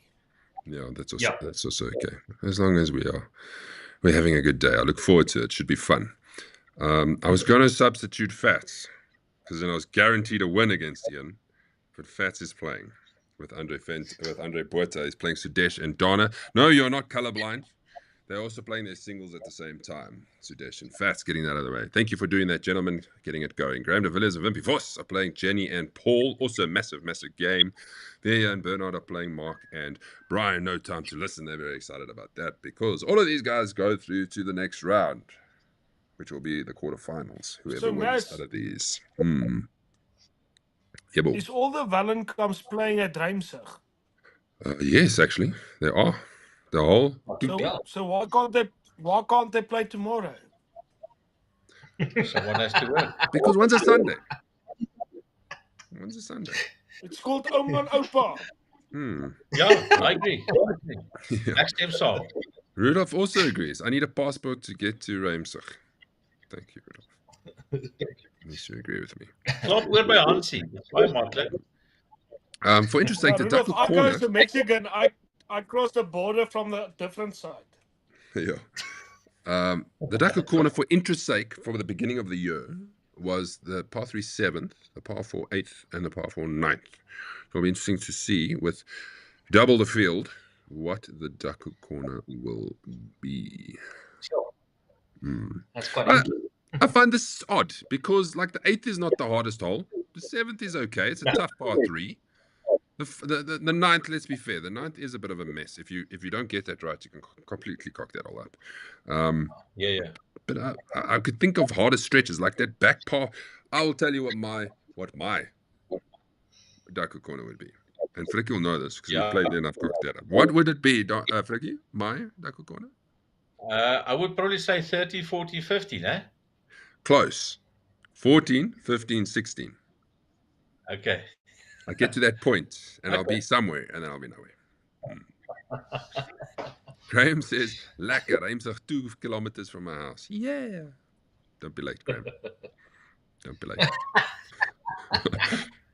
Yeah, that's also okay. As long as we're having a good day. I look forward to it. Should be fun. I was going to substitute Fats because then I was guaranteed a win against Ian. But Fats is playing with Andre Botha. He's playing Sudesh and Donna. No, you're not colorblind. They're also playing their singles at the same time. Sudesh and Fats getting that out of the way. Thank you for doing that, gentlemen. Getting it going. Graham de Villiers and Wimpy Vos are playing Jenny and Paul. Also a massive, massive game. Thea and Bernard are playing Mark and Brian. No time to listen. They're very excited about that because all of these guys go through to the next round, which will be the quarterfinals. Whoever wins out of these. Yeah, is all the Wallenkamps playing at Ruimsig? Yes, actually, they are. The whole. So why can't they play tomorrow? Someone has to work. Because one's a Sunday. It's called Oma and Opa. Yeah, I agree. Yeah. Next game song. Rudolph also agrees. I need a passport to get to Ruimsig. Thank you, Rudolph. Unless you agree with me. Klop oor by Hansie. Dis baie maklik. For interest sake, the Rudolph, Duckhook I corner. go to Mexican. I crossed the border from the different side. Yeah. The Duckhook corner, for interest sake, for the beginning of the year, was the par 3 7th, the par 4 8th, and the par 4 9th. So it'll be interesting to see with double the field what the Duckhook corner will be. Sure. That's quite interesting. I find this odd because, like, the 8th is not the hardest hole. The 7th is okay. It's a tough par 3. The 9th, let's be fair, the 9th is a bit of a mess. If you don't get that right, you can completely cock that all up. Yeah. But I could think of harder stretches like that back par. I will tell you what my Duckhook corner would be. And Frikkie will know this because we played there and I've cocked that up. What would it be, Frikkie? My Duckhook corner? I would probably say 30, 40, 50, eh? Close. 14, 15, 16. Okay. I get to that point and I'll be somewhere and then I'll be nowhere. Graham says, lekker. Ruimsig 2 kilometers from my house. Yeah. Don't be late, Graham. Don't be late.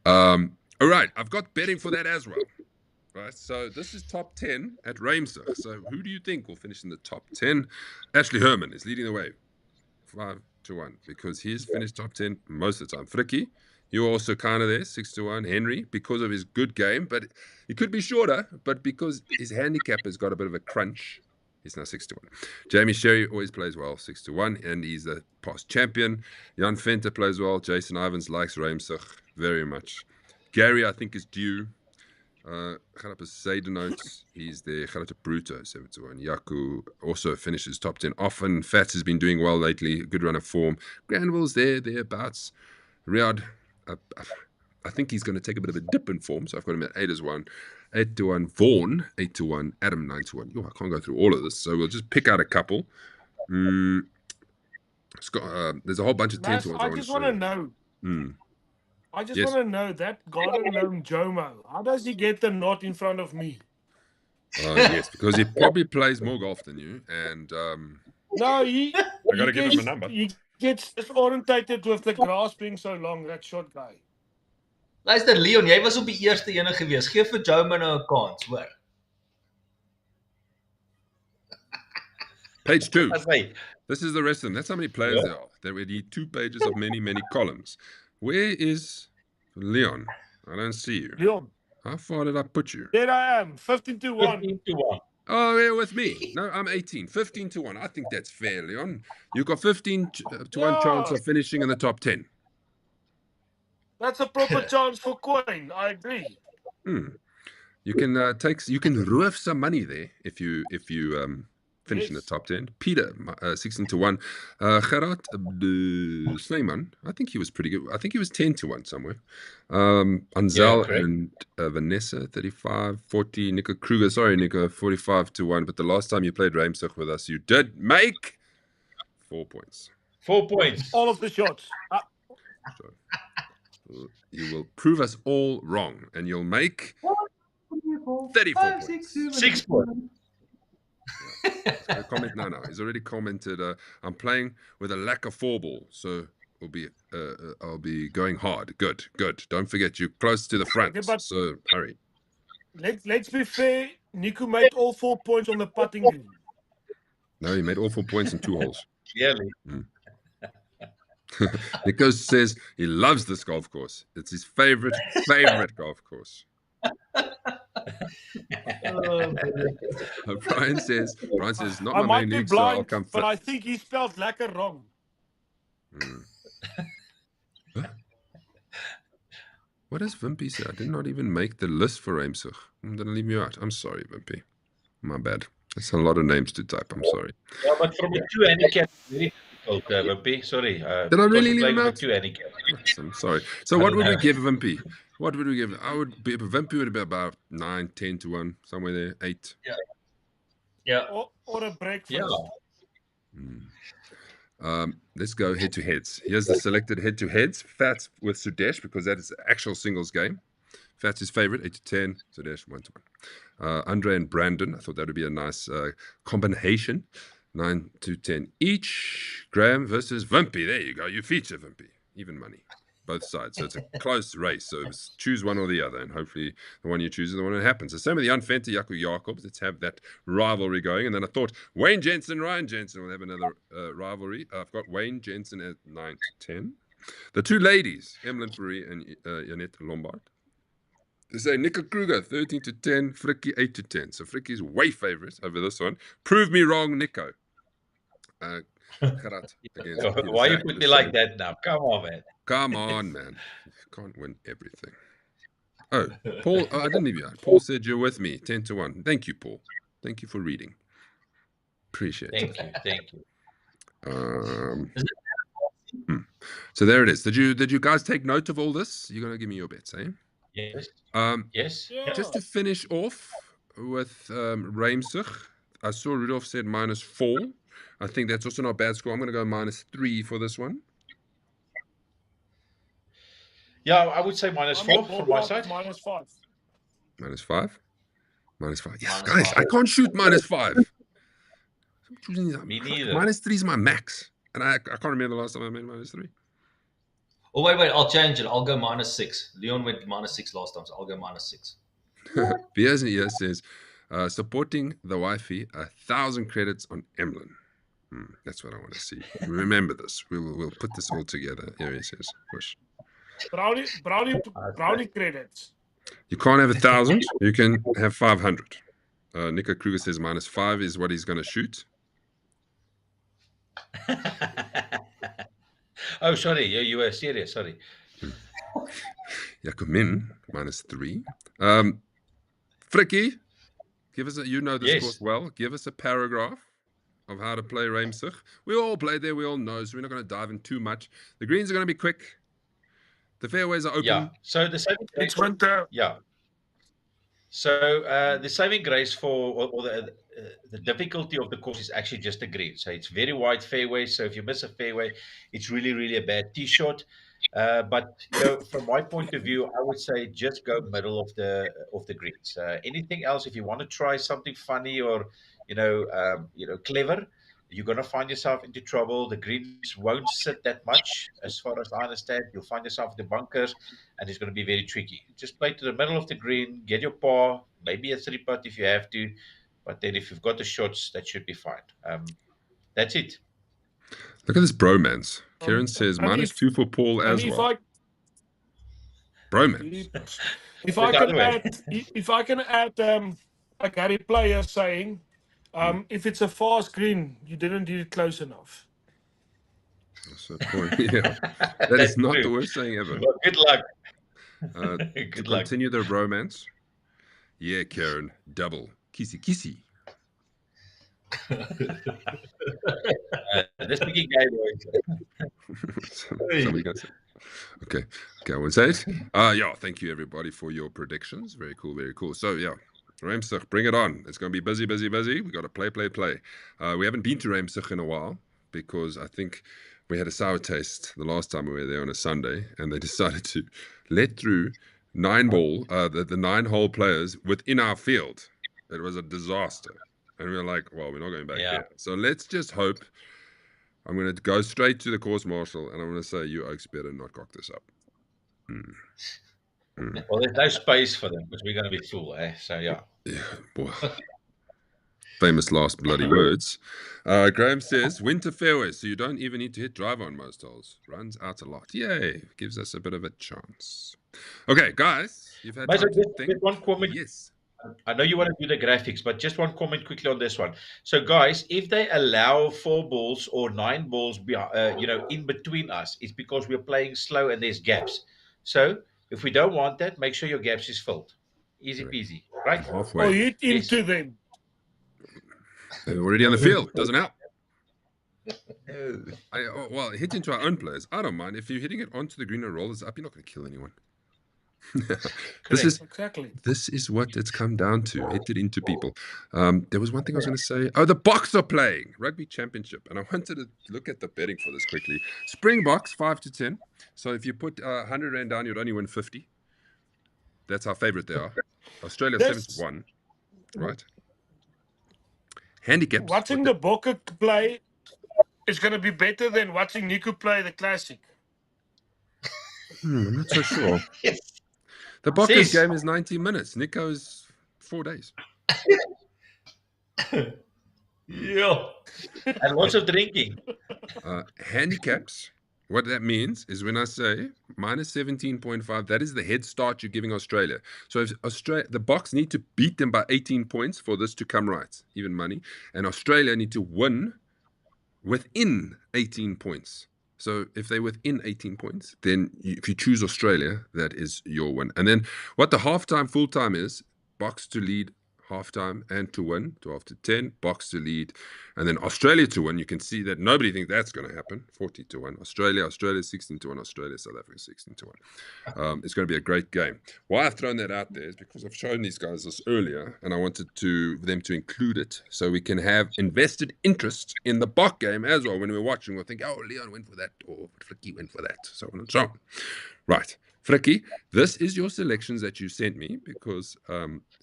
All right. I've got betting for that as well. Right, so this is top 10 at Ruimsig. So who do you think will finish in the top 10? Ashley Herman is leading the way, 5-1, because he's finished top 10 most of the time. Frikkie, you're also kind of there, 6-1. Henry, because of his good game, but he could be shorter, but because his handicap has got a bit of a crunch, he's now 6-1. Jamie Sherry always plays well, 6-1, and he's the past champion. Jan Venter plays well. Jason Ivans likes Ruimsig very much. Gary, I think, is due. Gaat op notes. He's there. Gaat to Bruto, 7-1. Yaku also finishes top 10 often. Fats has been doing well lately. Good run of form. Granville's thereabouts. Riyadh, I think he's going to take a bit of a dip in form, so I've got him at 8-1. 8-1. Vaughan, 8-1. Adam, 9-1. Oh, I can't go through all of this, so we'll just pick out a couple. Scott, there's a whole bunch of 10-1s. I just want to know. I just want to know that Garden Gnome Jomo. How does he get the knot in front of me? Yes, because he probably plays more golf than you, and no, I got to give him a number. He gets disorientated with the grass being so long. That short guy. Luister Leon, jy was op die eerste ene gewees. Geef vir Jomo nou 'n kans, hoor. Page 2. This is the rest of them. That's how many players there are. There would be 2 pages of many, many columns. Where is Leon? I don't see you. Leon. How far did I put you? There I am, 15-1. 15-1. Oh, yeah, with me. No, I'm 18. 15-1. I think that's fair, Leon. You've got 15-1 chance of finishing in the top 10. That's a proper chance for coin. I agree. You can you can roof some money there if you finish in the top 10. Peter, 16-1. Gerard Snyman, I think he was pretty good. I think he was 10-1 somewhere. Anzel and Vanessa, 35-40. Nico Kruger, sorry, Nico, 45-1. But the last time you played Ruimsig with us, you did make 4 points. 4 points. All of the shots. So, you will prove us all wrong, and you'll make 34 points. 6 points. Comment now. He's already commented. I'm playing with a lack of 4-ball, so I'll be going hard. Good. Don't forget, you're close to the front, so hurry. Let's be fair. Nico made all 4 points on the putting green. No, he made all 4 points in 2 holes. Clearly. Nico says he loves this golf course. It's his favorite golf course. Brian says, not I my might main be league, so I'll blind, come but fit. I think he spelled lekker wrong. What does Wimpy say? I did not even make the list for Ruimsig. I'm going to leave you out. I'm sorry, Wimpy. My bad. That's a lot of names to type. I'm sorry. Yeah, but from a 2 handicap, very difficult, Wimpy. Sorry. Did I really leave him out? 2 handicap. I'm sorry. So what would we give Wimpy? What would we give? Wimpy would be about 9-10-1, somewhere there, 8. Yeah. Or a breakfast. Yeah. Let's go head-to-heads. Here's the selected head-to-heads. Fats with Sudesh, because that is the actual singles game. Fats is favorite, 8-10. Sudesh, 1-1. Andre and Brandon, I thought that would be a nice combination. 9-10 each. Graham versus Wimpy. There you go. You feature Wimpy. Even money. Both sides. So it's a close race. So choose one or the other, and hopefully the one you choose is the one that happens. The same with the Unfente Jaco Jacobs. Let's have that rivalry going. And then I thought Wayne Jensen, Ryan Jensen will have another rivalry. I've got Wayne Jensen at 9-10. The 2 ladies, Emlyn Fourie and Janette Lombard. They say Nico Kruger, 13-10, Frikkie 8-10. So Frikkie's way favorite over this one. Prove me wrong, Nico. Why you put me like that now? Come on, man. Come on, man. You can't win everything. Oh, Paul, I didn't leave you out. Paul said you're with me, 10-1. Thank you, Paul. Thank you for reading. Appreciate it. Thank you. So there it is. Did you guys take note of all this? You're gonna give me your bets, eh? Yes. Yes. Just to finish off with Ruimsig, I saw Rudolph said -4. I think that's also not a bad score. I'm going to go -3 for this one. Yeah, I would say -4 from my side. -5. -5? -5. Yes, guys, I can't shoot -5. I'm choosing that. Me neither. -3 is my max. And I can't remember the last time I made -3. Oh, wait, I'll change it. I'll go -6. Leon went -6 last time, so I'll go -6. Beers and Ears says, supporting the wifey, 1,000 credits on Emlyn. That's what I want to see. Remember this. We'll put this all together. Here he says, push. Brownie credits. You can't have 1,000. You can have 500. Nico Kruger says -5 is what he's going to shoot. Oh, sorry. You were serious. Sorry. Jacomin, -3. Frikkie, give us you know this Yes. course well. Give us a paragraph of how to play Ruimsig. We all played there. We all know, so we're not going to dive in too much. The greens are going to be quick. The fairways are open. Yeah. So the saving grace. It's winter. Yeah. So the saving grace for or the difficulty of the course is actually just the green. So it's very wide fairways. So if you miss a fairway, it's really a bad tee shot. But from my point of view, I would say just go middle of the greens. Anything else, if you want to try something funny or clever, you're going to find yourself into trouble. The greens won't sit that much, as far as I understand. You'll find yourself in the bunkers, and it's going to be very tricky. Just play to the middle of the green, get your par, maybe a 3-putt if you have to. But then if you've got the shots, that should be fine. That's it. Look at this bromance. Kieran says and -2 for Paul as And well. Bromance. if Look I the can other way. add a Gary player saying, if it's a fast green, you didn't do it close enough. That's a point. Yeah. That is not the true. worst saying ever. Well, good luck. To Good luck. continue the romance. Yeah, Karen, double. Kissy. This big guy, boys. Somebody gonna say. Okay, I won't say it. Yeah, thank you everybody for your predictions. Very cool. So yeah, Ruimsig, bring it on. It's going to be busy. We got to play. We haven't been to Ruimsig in a while because I think we had a sour taste the last time we were there on a Sunday, and they decided to let through 9-ball, the 9-hole players within our field. It was a disaster. And we were like, well, we're not going back there. So let's just hope. I'm going to go straight to the course marshal, and I'm going to say, you Oaks better not cock this up. Well, there's no space for them because we're going to be full, eh? So, yeah. Yeah, boy. Famous last bloody words. Graham says, winter fairways, so you don't even need to hit driver on most holes. Runs out a lot. Yay. Gives us a bit of a chance. Okay, guys, you've had time to think. Just one comment. Yes. I know you want to do the graphics, but just one comment quickly on this one. So, guys, if they allow 4 balls or 9 balls, in between us, it's because we're playing slow and there's gaps. So, if we don't want that, make sure your gaps is filled. Easy peasy, right? Halfway. Or hit into them. They're already on the field. Doesn't help. Well, hit into our own players. I don't mind. If you're hitting it onto the green and rollers up, you're not going to kill anyone. This is what it's come down to. Hit it into people. There was one thing I was going to say. Oh, the Boks are playing Rugby Championship, and I wanted to look at the betting for this quickly. Springboks 5 to 10. So if you put 100 rand down, you'd only win 50. That's how favorite they are. Australia 7 to 1. Right. Handicaps. Watching the Bokke play is going to be better than watching Nico play the Classic. I'm not so sure. The Bokkers game is 90 minutes. Nico's 4 days. Yeah. And lots of drinking. Handicaps. What that means is when I say -17.5, that is the head start you're giving Australia. So if the Boks need to beat them by 18 points for this to come right, even money, and Australia need to win within 18 points. So if they're within 18 points, then if you choose Australia, that is your win. And then what the halftime, full time is, Boks to lead halftime and to win, 12 to 10, Boks to lead, and then Australia to win. You can see that nobody thinks that's going to happen. 40 to 1. Australia 16 to 1. Australia, South Africa 16 to 1. It's going to be a great game. Why I've thrown that out there is because I've shown these guys this earlier, and I wanted them to include it so we can have invested interest in the Bok game as well. When we're watching, we'll think, oh, Leon went for that, or Frikkie went for that, so on and so on. Right. Frikkie, this is your selections that you sent me because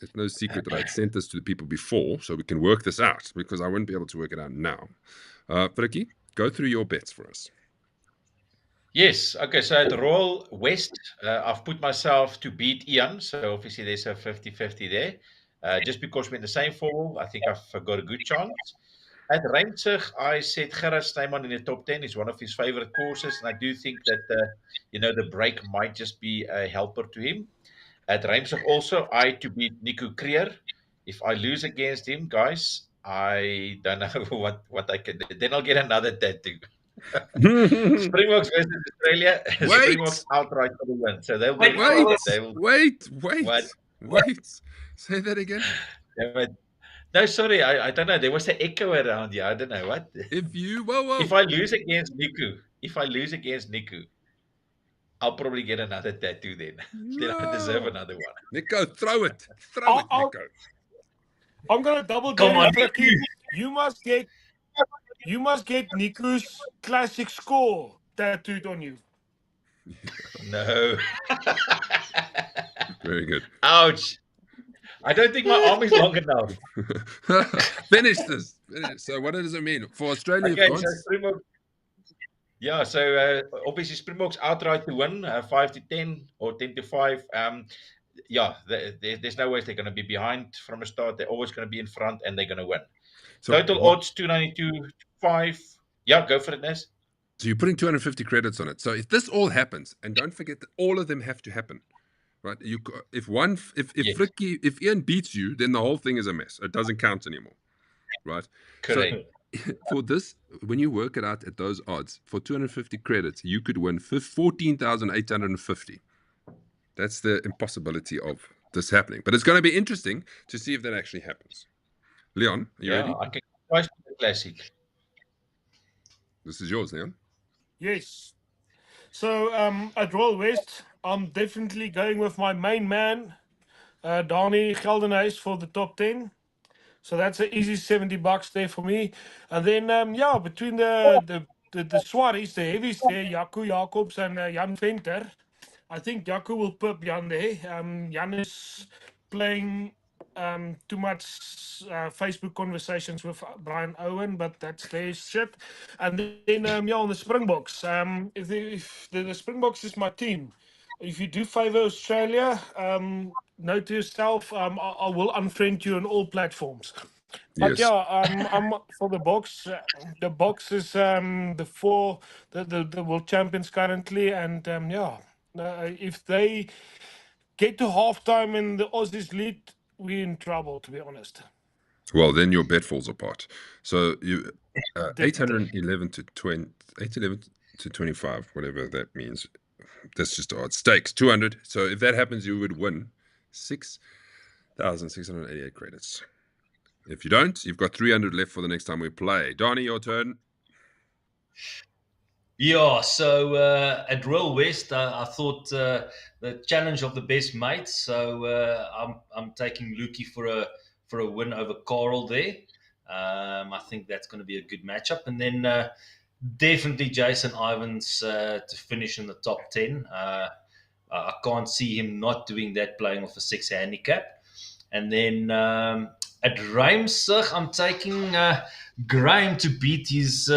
it's no secret that I'd sent this to the people before, so we can work this out because I wouldn't be able to work it out now. Frikkie, go through your bets for us. Yes. Okay. So at Royal West, I've put myself to beat Ian. So obviously there's a 50-50 there. Just because we're in the same form, I think I've got a good chance. At Ruimsig, I said Gerard Snyman in the top 10 is one of his favorite courses. And I do think that, the break might just be a helper to him. At Ruimsig also, I to beat Nico Creer. If I lose against him, guys, I don't know what I can do. Then I'll get another tattoo. Springboks versus Australia. Wait, Springboks outright for the win. So they'll be Wait, in front. wait, They will. What? wait. Say that again. Yeah, but- no, sorry, I don't know. There was an echo around here. I don't know what. If you, whoa. If I lose against Niku, I'll probably get another tattoo then. Then I deserve No. another one. Nico, throw it, I'll- Nico. I'm gonna double Come down on, on Ricky. You must get Niku's classic score tattooed on you. No. Very good. Ouch. I don't think my arm is long enough. Finish this. So what does it mean for Australia? Okay, France? so Springboks. Yeah, so obviously Springboks outright to win, 5-10 or 10-5. Yeah, there's no way they're going to be behind from a start. They're always going to be in front, and they're going to win. So Total odds 292.5. Yeah, go for it, Ness. So you're putting 250 credits on it. So if this all happens, and don't forget that all of them have to happen, right? If Yes. Fricky, if Ian beats you, then the whole thing is a mess. It doesn't count anymore, right? Correct. For this, when you work it out at those odds, for 250 credits, you could win 14,850. That's the impossibility of this happening. But it's going to be interesting to see if that actually happens. Leon, are you ready? I can twice the classic. This is yours, Leon. Yes. So at Royal West, I'm definitely going with my main man, Donnie Geldenhuis, for the top 10. So that's an easy $70 there for me. And then between the Swaries, the heavies there, Jaco Jacobs and Jan Venter, I think Jaco will put Jan there. Jan is playing too much Facebook conversations with Brian Owen, but that's their shit. And then on the Springboks, if the Springboks is my team. If you do favor Australia, note to yourself, I will unfriend you on all platforms. But Yes. yeah, I'm for the box. The box is the world champions currently, and if they get to halftime and the Aussies lead, we're in trouble, to be honest. Well, then your bet falls apart. So you Definitely. 811 to 20, 811 to 25, whatever that means. That's just odd. Stakes 200. So if that happens, you would win 6,688 credits. If you don't, you've got 300 left for the next time we play. Donnie, your turn. Yeah, so at Royal West, I thought the challenge of the best mates. So I'm taking Lukey for a win over Carl there. I think that's going to be a good matchup, and then definitely Jason Ivans to finish in the top 10. I can't see him not doing that, playing off a 6 handicap. And then at Ruimsig, I'm taking Graham to beat his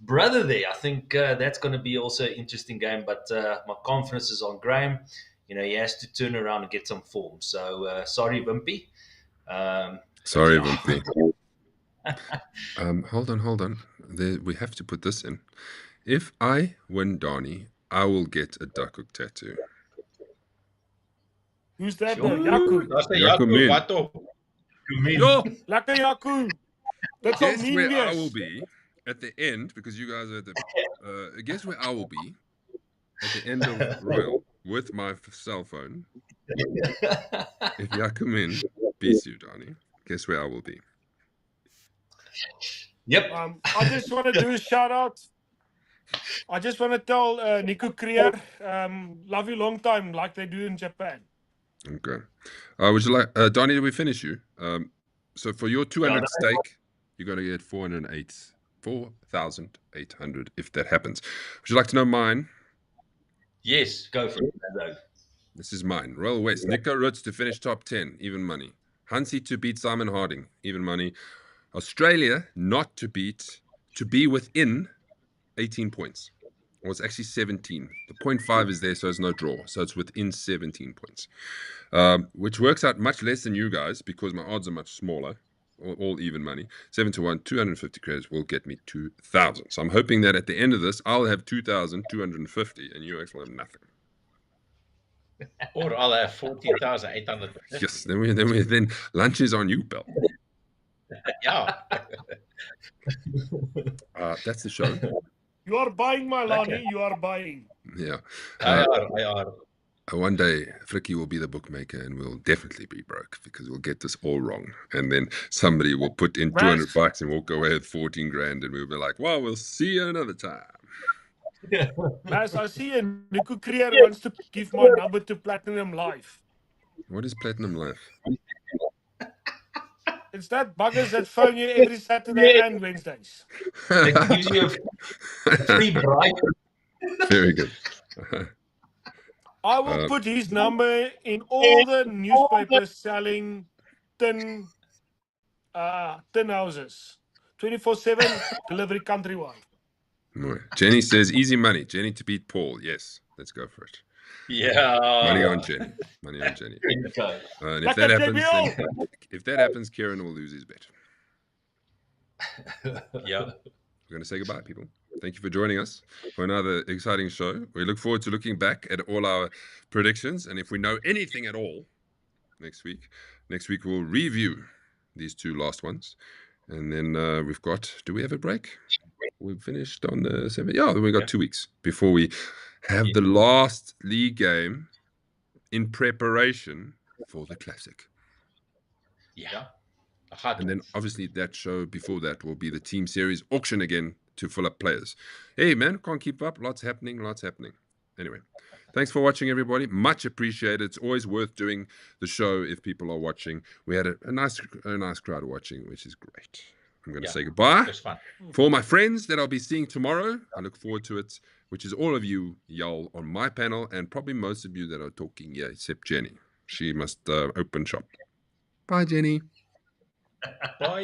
brother there. I think that's going to be also an interesting game, but my confidence is on Graham. He has to turn around and get some form. So sorry, Wimpy. Sorry, yeah. Wimpy. Hold on. We have to put this in. If I win Donnie, I will get a Duckhook tattoo. Who's that? Sure. Jaco. Daar's 'n Jaco Jaco, Min. wat op? Yo, Lekker Jaco. That's all guess mean where I wees. will be at the end, because you guys are at the. Guess where I will be at the end of Royal with my cell phone. If Yakumin beats you, Donnie, guess where I will be? Yep. I just want to do a shout out. I just want to tell Nico Creer, love you long time, like they do in Japan. Okay. Would you like, Donnie? Did we finish you? So for your 200 stake, you're going to get 4,800 if that happens. Would you like to know mine? Yes. Go for it, Mazo. This is mine. Royal West. Nico Ritz to finish top 10, even money. Hansi to beat Simon Harding, even money. Australia not to beat, to be within 18 points, Or it's actually 17. The 0.5 is there, so it's no draw. So it's within 17 points, which works out much less than you guys because my odds are much smaller. All even money. 7-1, 250 credits will get me 2,000. So I'm hoping that at the end of this, I'll have 2,250 and you actually have nothing. Or I'll have 14,800. Yes, then lunch is on you, pal. Yeah. That's the show. You are buying, my Lani. You are buying. Yeah. I are. One day, Fricky will be the bookmaker and we'll definitely be broke because we'll get this all wrong. And then somebody will put in 200 bucks and walk away with 14 grand and we'll be like, well, we'll see you another time. Mas, I see a Nico Creer wants to give my number to Platinum Life. What is Platinum Life? It's that buggers that phone you every Saturday and Wednesdays. It gives you a free bribe. Very good. I will put his number in all the newspapers selling tin houses. 24/7 delivery countrywide. Jenny says easy money. Jenny to beat Paul. Yes, let's go for it. Yeah. Money on Jenny. Money on Jenny. And if that happens, Kieran will lose his bet. Yeah. We're going to say goodbye, people. Thank you for joining us for another exciting show. We look forward to looking back at all our predictions. And if we know anything at all next week we'll review these two last ones. And then we've got, do we have a break? We've finished on the 7th. Yeah, we got 2 weeks before we have the last league game in preparation for the Classic. Yeah. And then obviously that show before that will be the team series auction again to fill up players. Hey man, can't keep up. Lots happening. Anyway, thanks for watching, everybody. Much appreciated. It's always worth doing the show if people are watching. We had a nice crowd watching, which is great. I'm going to say goodbye. It was fun. For all my friends that I'll be seeing tomorrow, I look forward to it, which is all of you, y'all, on my panel, and probably most of you that are talking here, except Jenny. She must open shop. Bye, Jenny. Bye.